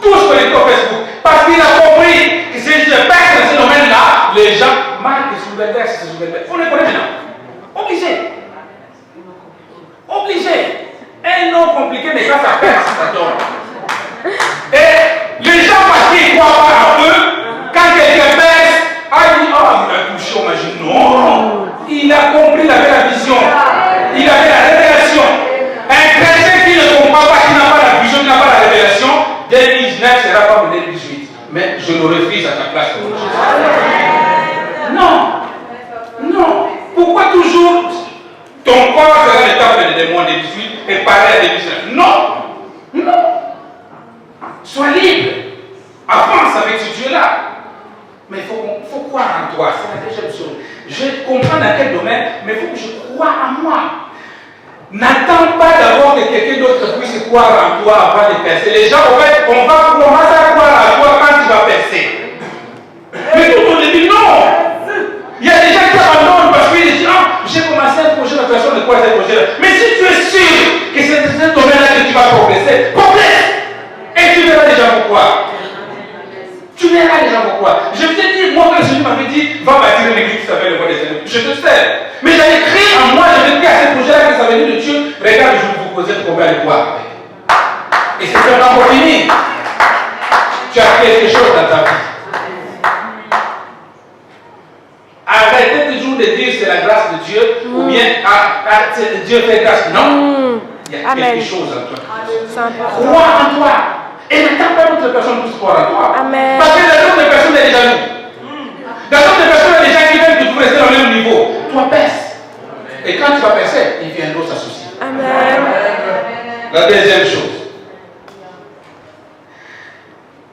A: Tous connectés au Facebook. Parce qu'il a compris que si je perds dans ce domaine-là, les gens marquent sur le verset, sur le verset. On les connaît maintenant. Obligé. Obligé. Un nom compliqué, mais quand ça perce, ça donne. Et les gens, parce qu'ils croient pas en eux, quand quelqu'un perce, il dit, oh, il a touché, on imagine. Non. Il a compris, il avait la vision. Il avait la révélation. Un chrétien qui ne comprend pas, qui n'a pas la vision, qui n'a pas la révélation, 2019 sera comme 2018. Mais je le refuse à ta place. Non. Non. Pourquoi toujours ton corps sera l'étape de 2018 et pareil à 2019? Non. Mais il faut croire en toi. C'est la deuxième chose. Je comprends dans quel domaine, mais il faut que je croie en moi. N'attends pas d'abord que quelqu'un d'autre puisse croire en toi avant de percer. Les gens, en fait, on va commencer à croire en toi quand tu vas percer. Mais tout au début, non. Il y a des gens qui abandonnent parce qu'ils disent, ah, j'ai commencé un projet, la personne de quoi c'est un projet. Mais si tu es sûr que c'est ce domaine-là que tu vas progresser, progresse. Et tu verras les gens pourquoi. Tu verras les gens pourquoi. Je t'ai dit, moi, quand Jésus m'avait dit, va bâtir une église qui s'appelle le roi des Seigneurs. Je te sais. Mais j'avais créé en moi, j'avais dit à ce projet-là que ça venait de Dieu. Regarde, je vais vous poser combien de quoi. Et c'est seulement pour finir. Tu as quelque chose dans ta vie. Arrêtez toujours de dire c'est la grâce de Dieu ou bien Dieu fait grâce. Non. Il y a quelque chose en toi. Crois en toi. Et n'attends pas d'autres personnes pour croire en toi.
C: Amen.
A: Parce que dans d'autres personnes, il y a des jaloux. Dans d'autres personnes, il y a des gens qui veulent que tu restes dans le même niveau. Toi, perce. Et quand tu vas percer, ils viendront s'associer.
C: Amen.
A: La deuxième chose.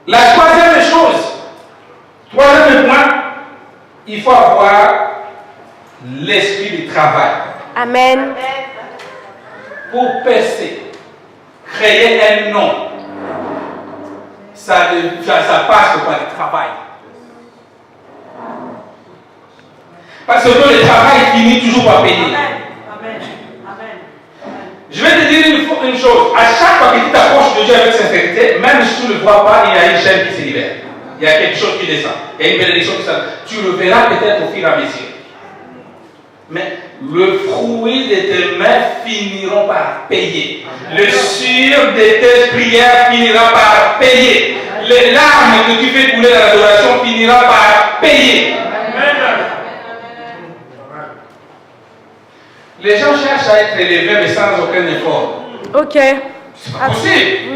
A: La troisième chose. Troisième point. Il faut avoir l'esprit du travail.
C: Amen.
A: Pour percer, créer un nom, ça passe par le travail. Parce que le travail finit toujours par payer.
B: Amen.
A: Je vais te dire une chose. À chaque fois que tu t'approches de Dieu avec sincérité, même si tu ne le vois pas, il y a une chaîne qui se libère. Il y a quelque chose qui descend. Il y a une bénédiction qui descend. Tu le verras peut-être au fur et à mesure. Mais le fruit de tes mains finiront par payer. Le sueur de tes prières finira par payer. Les larmes que tu fais couler dans l'adoration finira par payer. Les gens cherchent à être élevés mais sans aucun effort.
C: Ok.
A: C'est pas possible.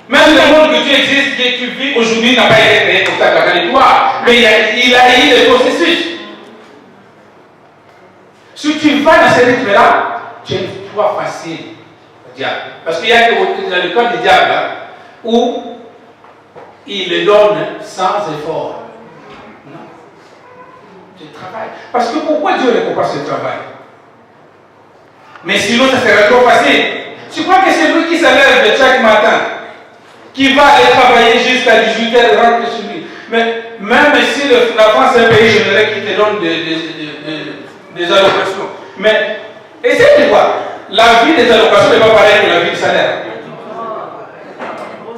A: Même le monde que tu existes, que tu vis aujourd'hui n'a pas été créé pour ta toi. Mais il a eu des processus. Si tu vas dans ce rythme-là, tu as une victoire facile au diable. Parce qu'il y a dans le cas du diable hein, où il le donne sans effort. Non. Tu travailles. Parce que pourquoi Dieu récompense le travail? Mais sinon, ça serait trop facile. Tu crois que c'est lui qui se lève chaque matin, qui va aller travailler jusqu'à 18h, rentre chez lui. Mais même si la France est un pays généreux qui te donne des allocations. Mais essaye de voir. La vie des allocations n'est pas pareille que la vie du salaire.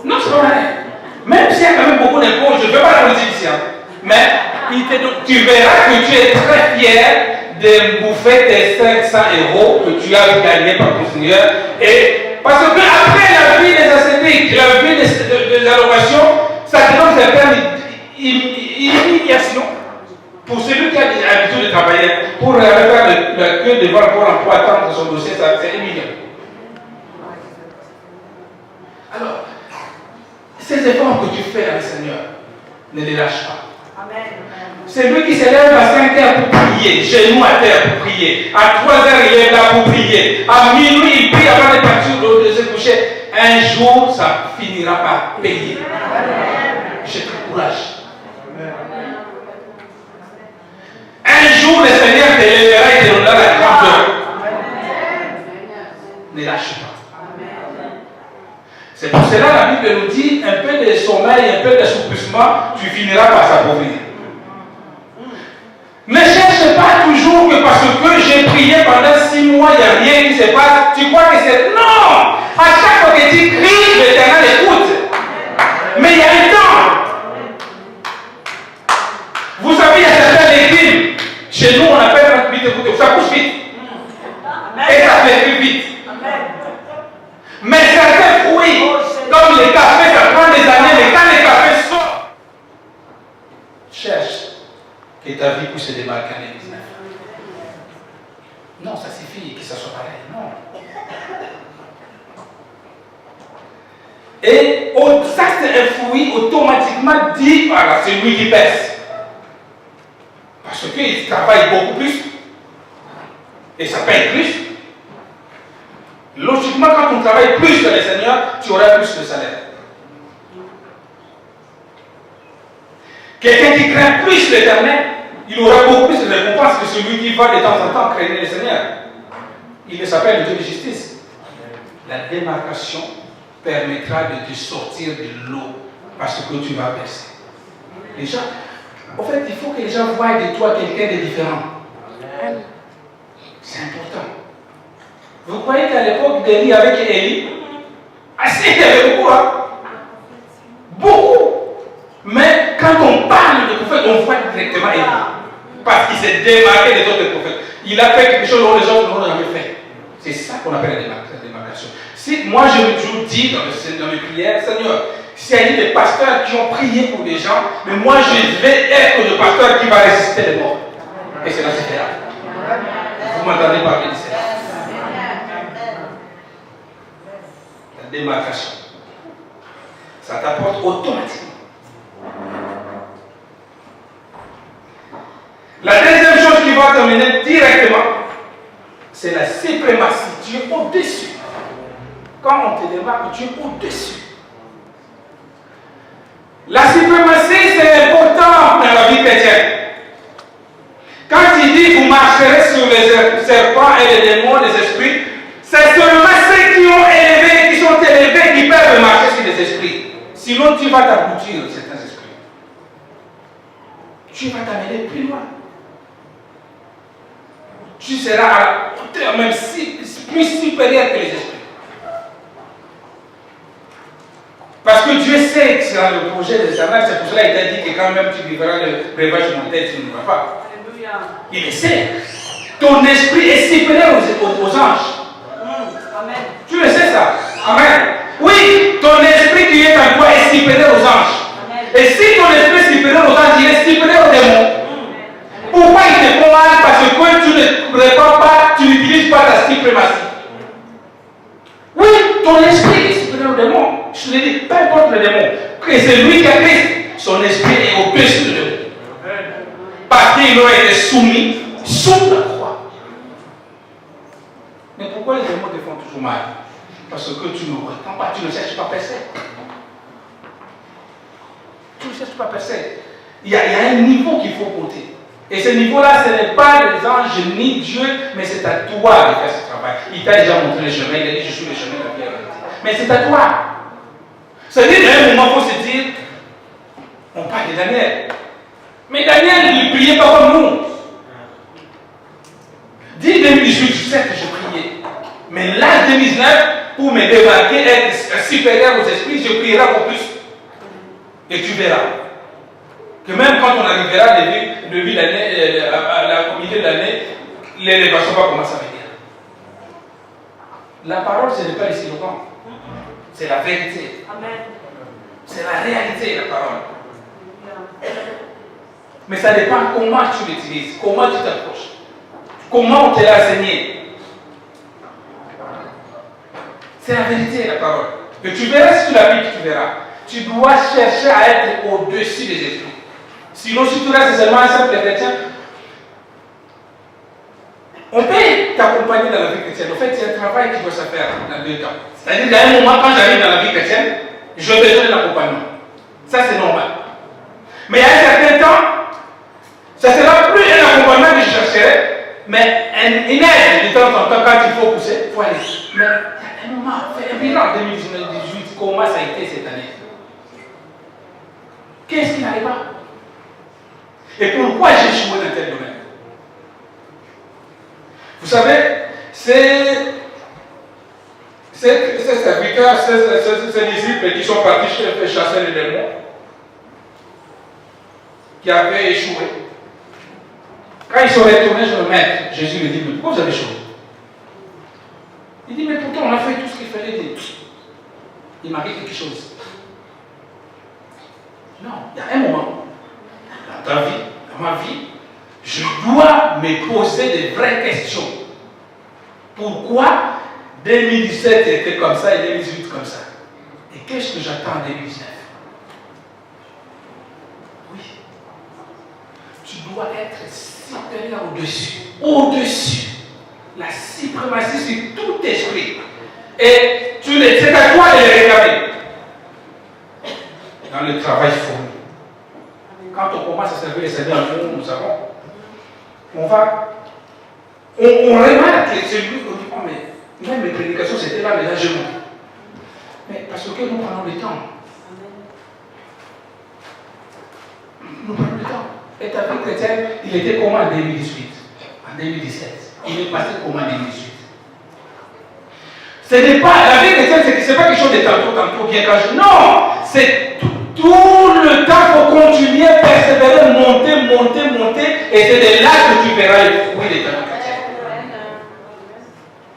A: Non, c'est pas pareil. Même s'il y a quand même beaucoup d'impôts, je ne veux pas la politique ici. Hein. Mais tu verras que tu es très fier de bouffer tes 500 € que tu as gagné par ton Seigneur. Et parce que après la vie des ascétiques, la vie des allocations, ça te donne certaines humiliations. Pour celui qui a l'habitude de travailler, pour faire la queue devant pour l'emploi, attendre son dossier, c'est humiliant. Alors, ces efforts que tu fais avec le Seigneur, ne les lâche pas.
B: Amen.
A: C'est lui qui se lève à 5 h pour prier, genoux à terre pour prier. À 3 h, il est là pour prier. À minuit, il prie avant de partir de se coucher. Un jour, ça finira par payer. Je t'encourage. Un jour, le Seigneur te lèvera et te donnera la grandeur. Ne lâche pas. C'est pour cela que la Bible nous dit un peu de sommeil, un peu d'assouplissement, tu finiras par s'appauvrir. Ne cherche pas toujours que parce que j'ai prié pendant 6 mois, il n'y a rien qui se passe. Tu crois que c'est... Non! À chaque fois que tu cries, l'Éternel écoute. Mais il y a un temps. Vous savez, il y a certains légumes. Chez nous, on appelle vite écouter. Ça pousse vite. Et ça fait plus vite. Mais certains fruits, comme les cafés, ça prend des années. Mais quand les cafés sortent, cherche que ta vie puisse se démarquer en 2019. Non, ça suffit que ça soit pareil. Non. Et ça, c'est un fruit automatiquement dit par celui qui pèse. Parce qu'il travaille beaucoup plus. Et ça paye plus. Logiquement, quand on travaille plus que le Seigneur, tu auras plus de salaire. Quelqu'un qui craint plus l'Éternel, il aura beaucoup plus de récompense que celui qui va de temps en temps craindre le Seigneur. Il s'appelle le Dieu de justice. La démarcation permettra de te sortir de l'eau parce que tu vas percer. Les gens, en fait, il faut que les gens voient de toi quelqu'un de différent. C'est important. Vous croyez qu'à l'époque d'Élie avec Élie, il y avait beaucoup, hein? Beaucoup. Mais quand on parle de prophète, on voit directement Élie. Parce qu'il s'est démarqué des autres prophètes. Il a fait quelque chose dont les autres n'ont jamais fait. C'est ça qu'on appelle la démarcation. Si moi je vous dis dans mes prières, Seigneur, s'il y a des pasteurs qui ont prié pour des gens, mais moi je vais être le pasteur qui va résister les morts. Et cela se fera. Vous m'entendez parler de cela? La démarcation. Ça t'apporte automatiquement. La deuxième chose qui va t'amener directement, c'est la suprématie. Tu es au-dessus. Quand on te démarque, tu es au-dessus. La suprématie, c'est important dans la vie chrétienne. Quand il dit vous marcherez sur les serpents et les démons, les esprits, c'est seulement ceux qui sont élevés qui peuvent marcher sur les esprits. Sinon, tu vas t'aboutir certains esprits. Tu vas t'amener plus loin. Tu seras à la hauteur, même plus supérieure que les esprits. Parce que Dieu sait que c'est dans le projet de l'Éternel, c'est pour cela qu'il t'a dit que quand même tu vivras le breuvage de mon tête, tu ne vas pas. Alléluia. Il le sait. Ton esprit est supérieur aux anges. Amen. Tu le sais ça? Amen. Oui, ton esprit qui est en toi est supérieur aux anges. Amen. Et si ton esprit est supérieur aux anges, il est supérieur aux démons. Pourquoi il te commande? Parce que tu ne réponds pas, tu n'utilises pas ta suprématie. Oui, ton esprit est supérieur aux démons. Je te dis, peu importe le démon, que c'est lui qui a Christ, son esprit est au-dessus de démon. Parce qu'ils ont été soumis sous la croix. Mais pourquoi les démons te font toujours mal? Parce que tu ne retends pas, tu ne cherches pas à percer. Tu ne cherches pas à percer. Il y a un niveau qu'il faut monter. Et ce niveau-là, ce n'est pas les anges ni Dieu, mais c'est à toi de faire ce travail. Il t'a déjà montré le chemin, il a dit je suis le chemin de la vie. Mais c'est à toi. C'est-à-dire qu'à un moment, il faut se dire, on parle de Daniel. Mais Daniel ne priait pas comme nous. Dis 2018, je sais que je priais. Mais là, 2019, pour me démarquer, être supérieur aux esprits, je prierai encore plus. Et tu verras que même quand on arrivera début d'année, à la milieu de l'année, l'élévation va commencer à venir. La parole, ce n'est pas les slogans. C'est la vérité. Amen. C'est la réalité, la parole. Mais ça dépend comment tu l'utilises, comment tu t'approches, comment on te l'a enseigné. C'est la vérité, la parole. Et tu verras si tu l'appliques, tu verras. Tu dois chercher à être au-dessus des esprits. Sinon, si tu restes seulement un simple chrétien, on peut t'accompagner dans la vie chrétienne. En fait, c'est un travail qui doit se faire dans deux temps. C'est-à-dire qu'à un moment, quand j'arrive dans la vie chrétienne, je besoin d'un accompagnement. Ça, c'est normal. Mais à un certain temps, ça ne sera plus un accompagnement que je chercherai, mais une aide de temps en temps quand il faut pousser, il faut aller. Mais à un moment, un bilan 2018, comment ça a été cette année? Qu'est-ce qui n'allait pas? Et pourquoi j'ai échoué dans tel domaine? Vous savez, ces serviteurs, ces disciples qui sont partis chasser les démons, qui avaient échoué, quand ils sont retournés chez le maître, Jésus lui dit, mais pourquoi vous avez échoué? Il dit, mais pourtant on a fait tout ce qu'il fallait dire. Il m'a dit quelque chose. Non, il y a un moment, dans ta vie, dans ma vie, je dois me poser des vraies questions. Pourquoi 2017 était comme ça et 2018 comme ça? Et qu'est-ce que j'attends en 2019? Oui. Tu dois être supérieur au-dessus. Au-dessus. La suprématie sur tout esprit. Et c'est à toi de les réclamer. Dans le travail fourni. Quand on commence commence à servir les Seigneurs, nous savons. On remarque que celui qui dit, oh, mais même mes prédications, c'était là, mais là, je monte. Mais parce que nous prenons le temps. Nous prenons le temps. Et ta vie chrétienne, il était comment en 2018, en 2017? Il est passé comment en 2018? Ce n'est pas, la vie chrétienne, ce n'est pas quelque chose de tantôt bien caché. Non! C'est tout le temps pour continuer, persévérer, monter. Et c'est de là que tu verras les fruits de ta vie chrétienne.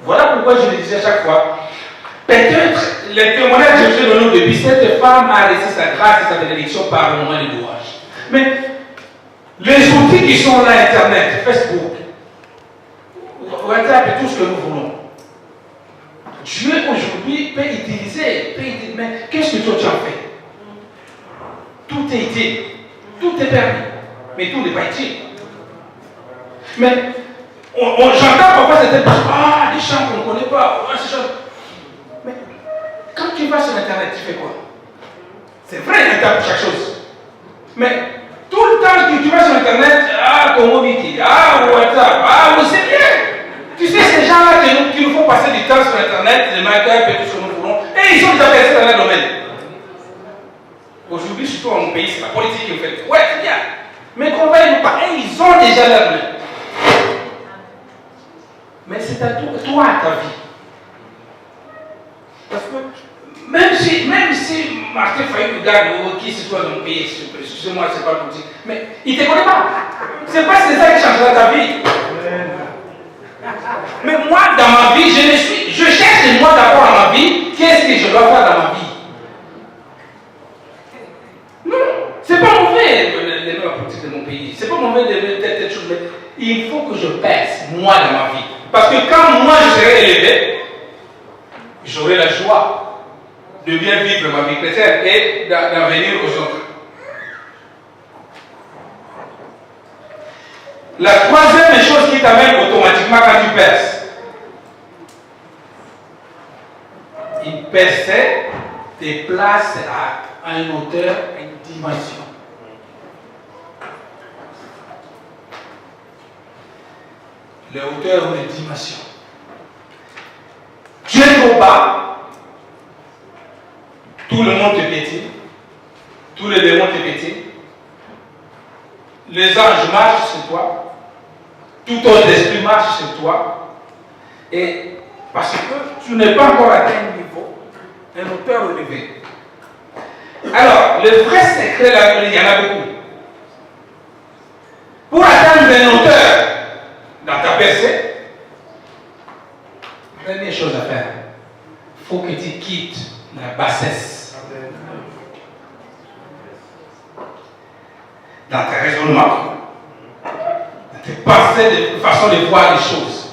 A: Voilà pourquoi je le disais chaque fois. Peut-être les témoignages que je suis donné depuis, cette femme a reçu sa grâce et sa bénédiction par le moment de louange. Mais les outils qui sont là, Internet, Facebook, WhatsApp et tout ce que nous voulons, Dieu aujourd'hui peut utiliser, mais qu'est-ce que toi tu as fait? Tout est utile, tout est permis, mais tout n'est pas utile. Mais j'entends parfois certaines personnes, des chants qu'on ne connaît pas, ces chants. Mais quand tu vas sur Internet, tu fais quoi? C'est vrai, il y a chaque chose. Mais tout le temps que tu vas sur Internet, Congo Wiki, WhatsApp, c'est bien. Tu sais, ces gens-là qui nous font passer du temps sur Internet, les make-up et tout ce que nous voulons, et ils sont déjà versés dans le domaine. Aujourd'hui, surtout dans mon pays, c'est la politique qui nous fait. Ouais, c'est bien. Mais qu'on va nous pas, et ils ont déjà leur domaine. Mais c'est à toi, ta vie. Parce que même si Martin Fayou regarde qui se soit dans mon pays, excusez-moi, c'est pas politique, mais il ne te connaît pas. C'est pas ça qui changera ta vie. Mais moi, dans ma vie, je cherche moi d'abord dans ma vie, qu'est-ce que je dois faire dans ma vie? Non, c'est pas mauvais d'aimer la politique de mon pays, c'est pas mauvais d'aimer telle chose, mais il faut que je pèse, moi, dans ma vie. Parce que quand moi je serai élevé, j'aurai la joie de bien vivre ma vie chrétienne et d'en venir aux autres. La troisième chose qui t'amène automatiquement quand tu perces, il perçait tes places à une hauteur, à une dimension. Les hauteurs ou les dimensions. Tu es trop bas, tout le monde te piétine, tous les démons te piétinent, les anges marchent sur toi, tout autre esprit marche sur toi, et parce que tu n'es pas encore atteint un niveau, une hauteur élevée. Alors, le vrai secret, là, il y en a beaucoup. Pour atteindre une hauteur dans ta percée, première chose à faire, il faut que tu quittes la bassesse. Dans tes raisonnements, dans tes pensées, de façon de voir les choses.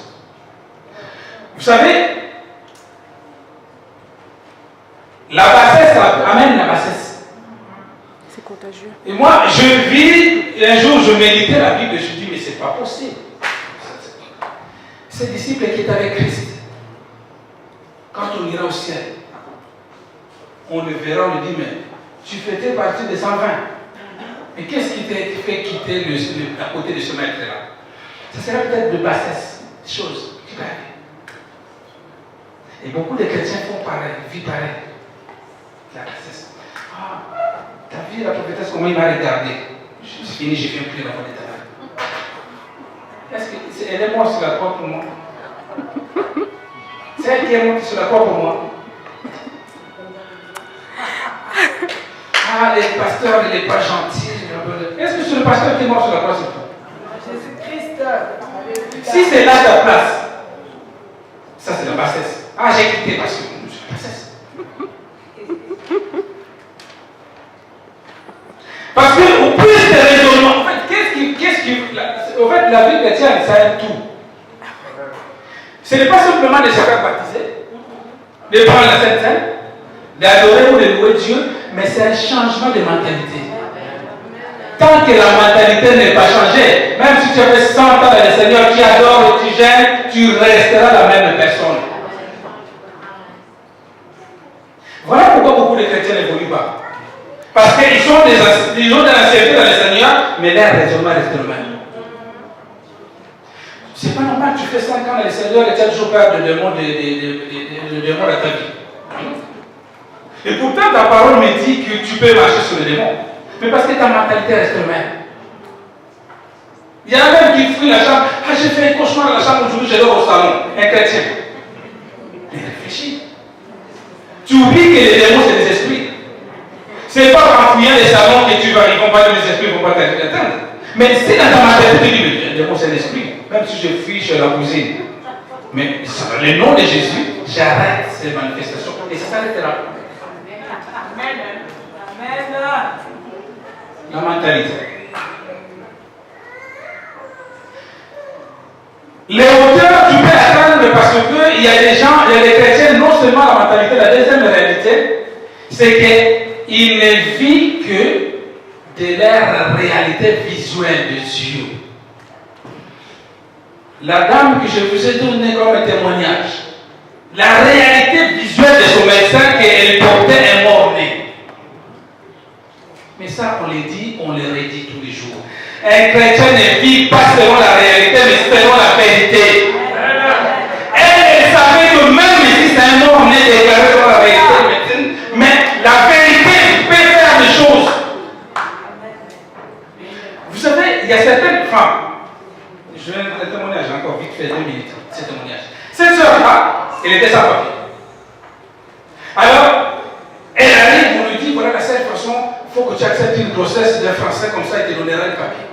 A: Vous savez, la bassesse amène la bassesse.
C: C'est contagieux.
A: Et moi, je vis, un jour je méditais la Bible et je dis, mais c'est pas possible. Ce disciple qui est avec Christ, quand on ira au ciel, on le verra, on lui dit, mais tu faisais partie des 120. Mais qu'est-ce qui t'a fait quitter à côté de ce maître-là? Ça sera peut-être de bassesse, des choses qui peuvent arriver. Et beaucoup de chrétiens font pareil, vivent pareil. La bassesse. Ta vie, la prophétesse, comment il m'a regardé? C'est fini, j'ai fait un prier la voix de ta vie. Est-ce que elle est morte sur la croix pour moi? C'est elle qui est morte sur la croix pour moi. Les pasteurs, il n'est pas gentil. Est-ce que c'est le pasteur qui est mort sur la croix, c'est toi?
B: Jésus-Christ.
A: Si c'est là ta place, ça c'est la bassesse. J'ai quitté parce que je suis la bassesse. Parce que au plus de raisonnement, en fait, en fait, la vie chrétienne, ça aide tout. Ce n'est pas simplement de se faire baptiser, de prendre la Sainte Seine, d'adorer ou de louer Dieu, mais c'est un changement de mentalité. Tant que la mentalité n'est pas changée, même si tu as fait 100 ans dans le Seigneur, tu adores, tu gênes, tu resteras la même personne. Voilà pourquoi beaucoup de chrétiens n'évoluent pas. Parce qu'ils ont de l'ancienneté dans le Seigneur, mais leur raisonnement reste le même. C'est pas normal, tu fais 5 ans dans le Seigneur et tu as toujours peur de démons à ta vie. Et pourtant, ta parole me dit que tu peux marcher sur les démons. Mais parce que ta mentalité reste la même. Il y en a même qui fuient la chambre. Ah, j'ai fait un cauchemar dans la chambre aujourd'hui, je dors au salon. Un chrétien. Mais réfléchis. Tu oublies que les démons, c'est des esprits. C'est pas en fouillant les salons que tu vas, ils vont pas les esprits, ils vont pas t'atteindre. Mais si dans ta mentalité, tu dis, mais le démon, c'est un esprit. Même si je fuis chez la cousine. Mais dans le nom de Jésus, j'arrête ces manifestations. Et ça s'arrête là.
B: Amen. Amen.
A: La mentalité. Les hauteurs, tu peux atteindre parce qu'il y a des gens, il y a des chrétiens, non seulement la mentalité, la deuxième réalité, c'est qu'ils ne vivent que de leur réalité visuelle de Dieu. La dame que je vous ai donnée comme témoignage, la réalité visuelle de son médecin qu'elle portait un mort-né. Mais ça, on le dit, on le redit tous les jours. Un chrétien ne vit pas selon la réalité, mais selon la vérité. Elle savait que même si c'est un mort-né déclaré dans la réalité, mais la vérité peut faire des choses. Vous savez, il y a certaines femmes. Je vais un témoignage encore vite fait 2 minutes. Ce témoignage. Cette soeur-là, elle était sans papier. Alors, elle arrive, on lui dit voilà la seule façon, il faut que tu acceptes une grossesse d'un Français comme ça, il te donnera le papier.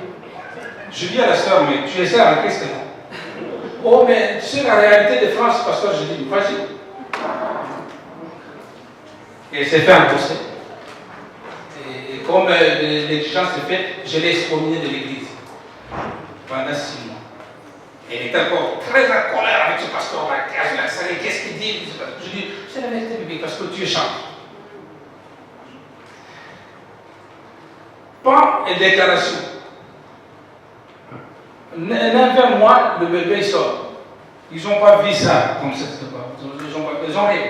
A: Je dis à la soeur, mais tu essaies en Christ, non? Oh, mais tu sais la réalité de France, pasteur, je dis, vas-y. Et elle s'est fait endosser. Et comme l'exigence se fait, je l'ai excommuniée de l'église pendant 6 mois. Elle était encore très en colère avec ce pasteur. Qu'est-ce qu'il dit? Je dis, c'est la vérité biblique parce que Dieu chante. Pas une déclaration. 9 mois, le bébé il sort. Ils n'ont pas vu ça comme ça. Ils ont rien.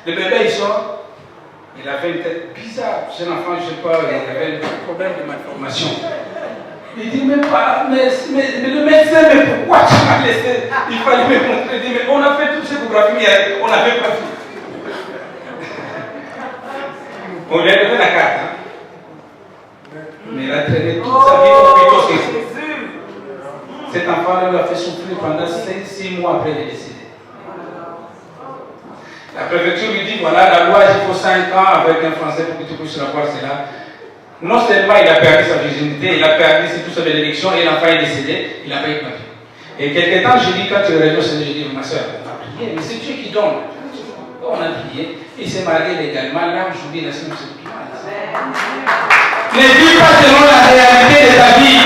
A: Le bébé il sort. Il avait une tête bizarre. C'est un enfant, je ne sais pas, il avait un problème de malformation. Il dit, mais le médecin, mais pourquoi tu m'as laissé? Il fallait me montrer. Il dit, mais on a fait toutes ces échographies, mais on n'avait pas vu. On lui a donné la carte. Hein? Mais il a traîné toute sa vie au plutôt que cet enfant lui a fait souffrir pendant 6 mois après il est décédé. La préfecture lui dit, voilà, la loi, il faut 5 ans avec un Français pour que tu puisses avoir cela. Non seulement il a perdu sa virginité, il a perdu tout sa bénédiction et l'enfant est décédé, il n'a pas eu de papier. Et quelque temps, je dis, quand tu es revenu au Seigneur, je dis, ma soeur, on a prié, mais c'est Dieu qui donne. On a prié, il s'est marié légalement, là aujourd'hui, la Seigneur c'est tout. Ne vis pas selon la réalité de ta vie.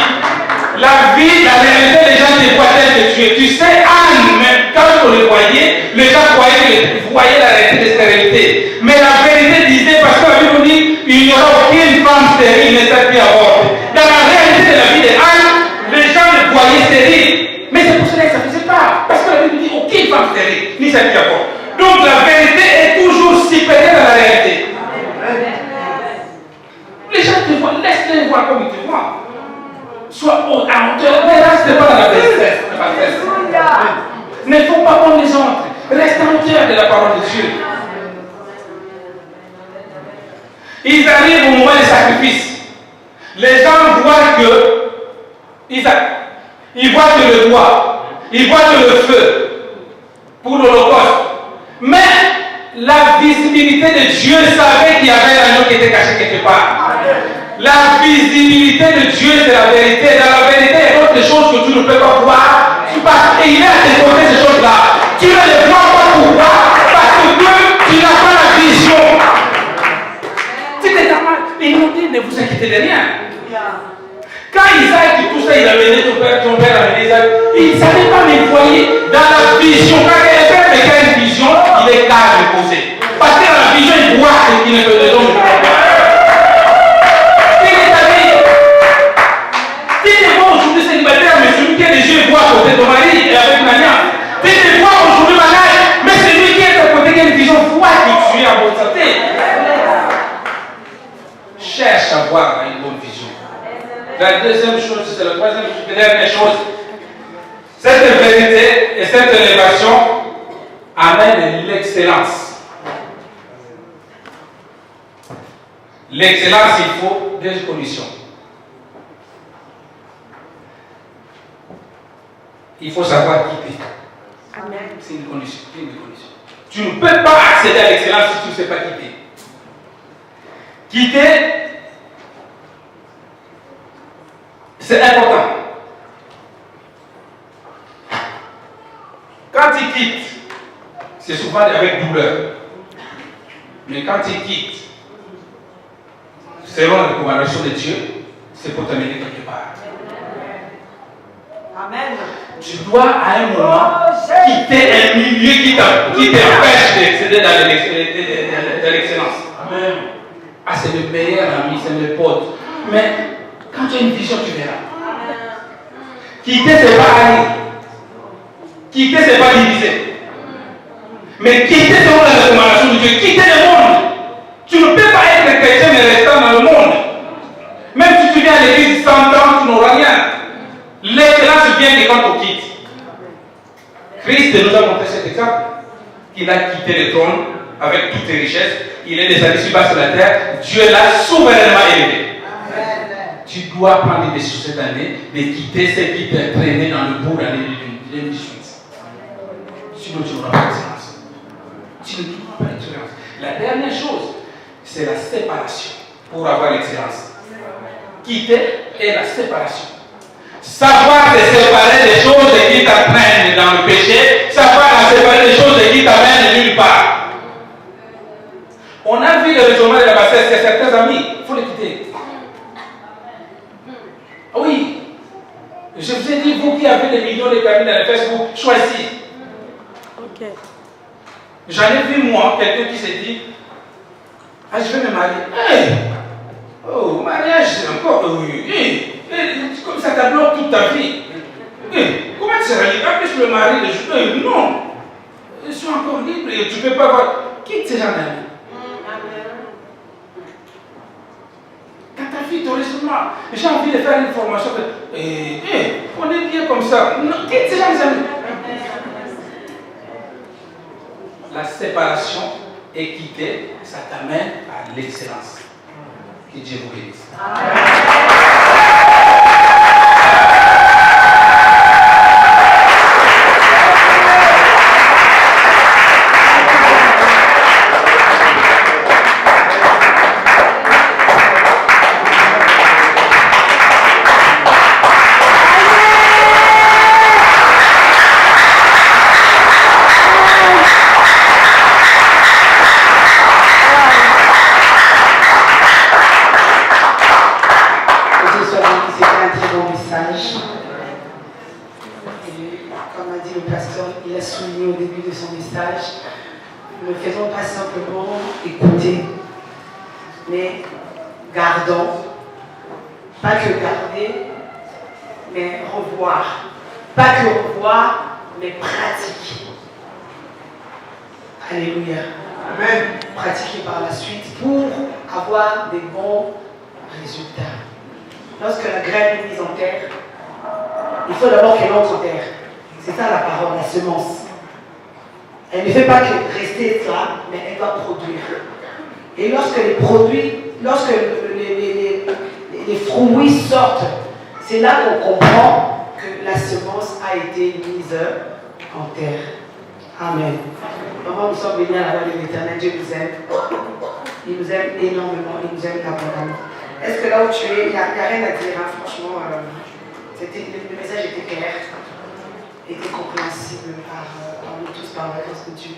A: La vie, la réalité, les gens te voient tel que tu es. Tu sais, Anne, même quand on le voyait, les gens voyaient la réalité de stérilité. Mais la vérité disait, parce que la Bible dit, il n'y aura aucune femme stérile ne sera plus avortée. Dans la réalité de la vie de Anne, les gens le voyaient stérile. Mais c'est pour cela que ça ne faisait pas. Parce que la Bible dit, aucune femme stérile ne sera plus avortée. Donc la vérité est toujours supérieure à la réalité. Les gens te voient, laisse-les voir comme ils te voient. Sois à hauteur, ne reste pas dans la bassesse. Ne faut pas comme les autres. Reste à hauteur de la parole de Dieu. Ils arrivent au moment des sacrifices. Les gens voient que ils voient que le bois, ils voient que le feu pour l'Holocauste. Mais la visibilité de Dieu savait qu'il y avait un agneau qui était caché quelque part. La visibilité de Dieu, c'est la vérité. Dans la vérité, il y a d'autres choses que tu ne peux pas voir. Parce qu'il est à te donner ces choses-là. Tu ne les vois pas pourquoi? Parce que tu n'as pas la vision. C'était normal. Ils nous dit, ne vous inquiétez de rien. Quand Isaac dit tout ça, il a mené ton père a mené Isaac. Il ne savait pas, mais vous voyez, dans la vision, quand il a une vision, il est calme et posé. Parce que dans la vision, il voit ce qu'il ne peut pas. Mais celui qui a les yeux voit à côté de ton mari et avec une alliance. Tu te vois aujourd'hui malade, mais celui qui est à côté qui a une vision voit que tu es en bonne santé. Cherche à avoir une bonne vision. La deuxième chose, c'est la troisième chose, la dernière chose. Cette vérité et cette élévation amènent l'excellence. L'excellence, il faut deux conditions. Il faut savoir quitter.
C: Amen.
A: C'est une condition. Tu ne peux pas accéder à l'excellence si tu ne sais pas quitter. Quitter, c'est important. Quand tu quittes, c'est souvent avec douleur. Mais quand tu quittes, selon la recommandation de Dieu, c'est pour t'amener quelque part.
B: Amen.
A: Tu dois à un moment quitter un milieu qui t'empêche d'accéder dans l'excellence. Amen. Ah, c'est le meilleur ami, c'est mes potes. Mais quand tu as une vision, tu verras. Quitter, c'est pas aller. Quitter, c'est pas diviser. Mais quitter selon la recommandation de Dieu, quitter le monde. Tu ne peux pas être chrétien mais restant dans le monde. Même si tu viens à l'église 100 ans, tu n'auras rien. L'excellence vient que quand on quitte. Christ nous a montré cet exemple. Il a quitté le trône avec toutes ses richesses. Il est descendu sur bas sur la terre. Dieu l'a souverainement élevé. Tu dois prendre des décisions cette année de quitter ce qui t'a traîné dans le bout de l'année 2018. Sinon, tu n'auras pas d'excellence. Tu n'auras pas d'excellence. La dernière chose, c'est la séparation pour avoir l'excellence. Quitter et la séparation. Savoir te séparer des choses qui t'entraînent dans le péché, savoir te séparer des choses qui t'amènent nulle part. On a vu le raisonnement de la bassesse, c'est certains amis, il faut les quitter. Oui, je vous ai dit, vous qui avez des millions de amis dans le Facebook, choisis.
C: Ok.
A: J'en ai vu moi, quelqu'un qui s'est dit, ah, je vais me marier. Hey! Oh, mariage, c'est encore. Oui. Hey! Comme ça, ça bloque toute ta vie. Hey! Comment tu seras libre? En plus, le mari, non. Ils sont encore libres et tu ne peux pas voir. Quitte ces gens d'amis. Dans ta vie, ton raisonnement. J'ai envie de faire une formation. On est bien comme ça. Non, quitte ces gens d'amis. La séparation et quitter, ça t'amène à l'excellence. Que Dieu vous bénisse.
D: Ne faisons pas simplement écouter, mais gardons, pas que garder, mais revoir. Pas que revoir, mais pratiquer. Alléluia. Amen. Pratiquer par la suite pour avoir des bons résultats. Lorsque la graine est mise en terre, il faut d'abord qu'elle entre en terre. C'est ça la parole, la semence. Elle ne fait pas que rester là, mais elle doit produire. Et lorsque les produits, lorsque les fruits sortent, c'est là qu'on comprend que la semence a été mise en terre. Amen. Maman, nous sommes bénis à la voix de l'Éternel. Dieu nous aime. Il nous aime énormément. Il nous aime abondamment. Est-ce que là où tu es, il n'y a rien à dire, hein, franchement, le message était clair, était compréhensible par nous tous, par la grâce de Dieu.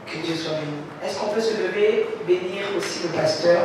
D: Que Dieu soit béni. Est-ce qu'on peut se lever, bénir aussi le pasteur?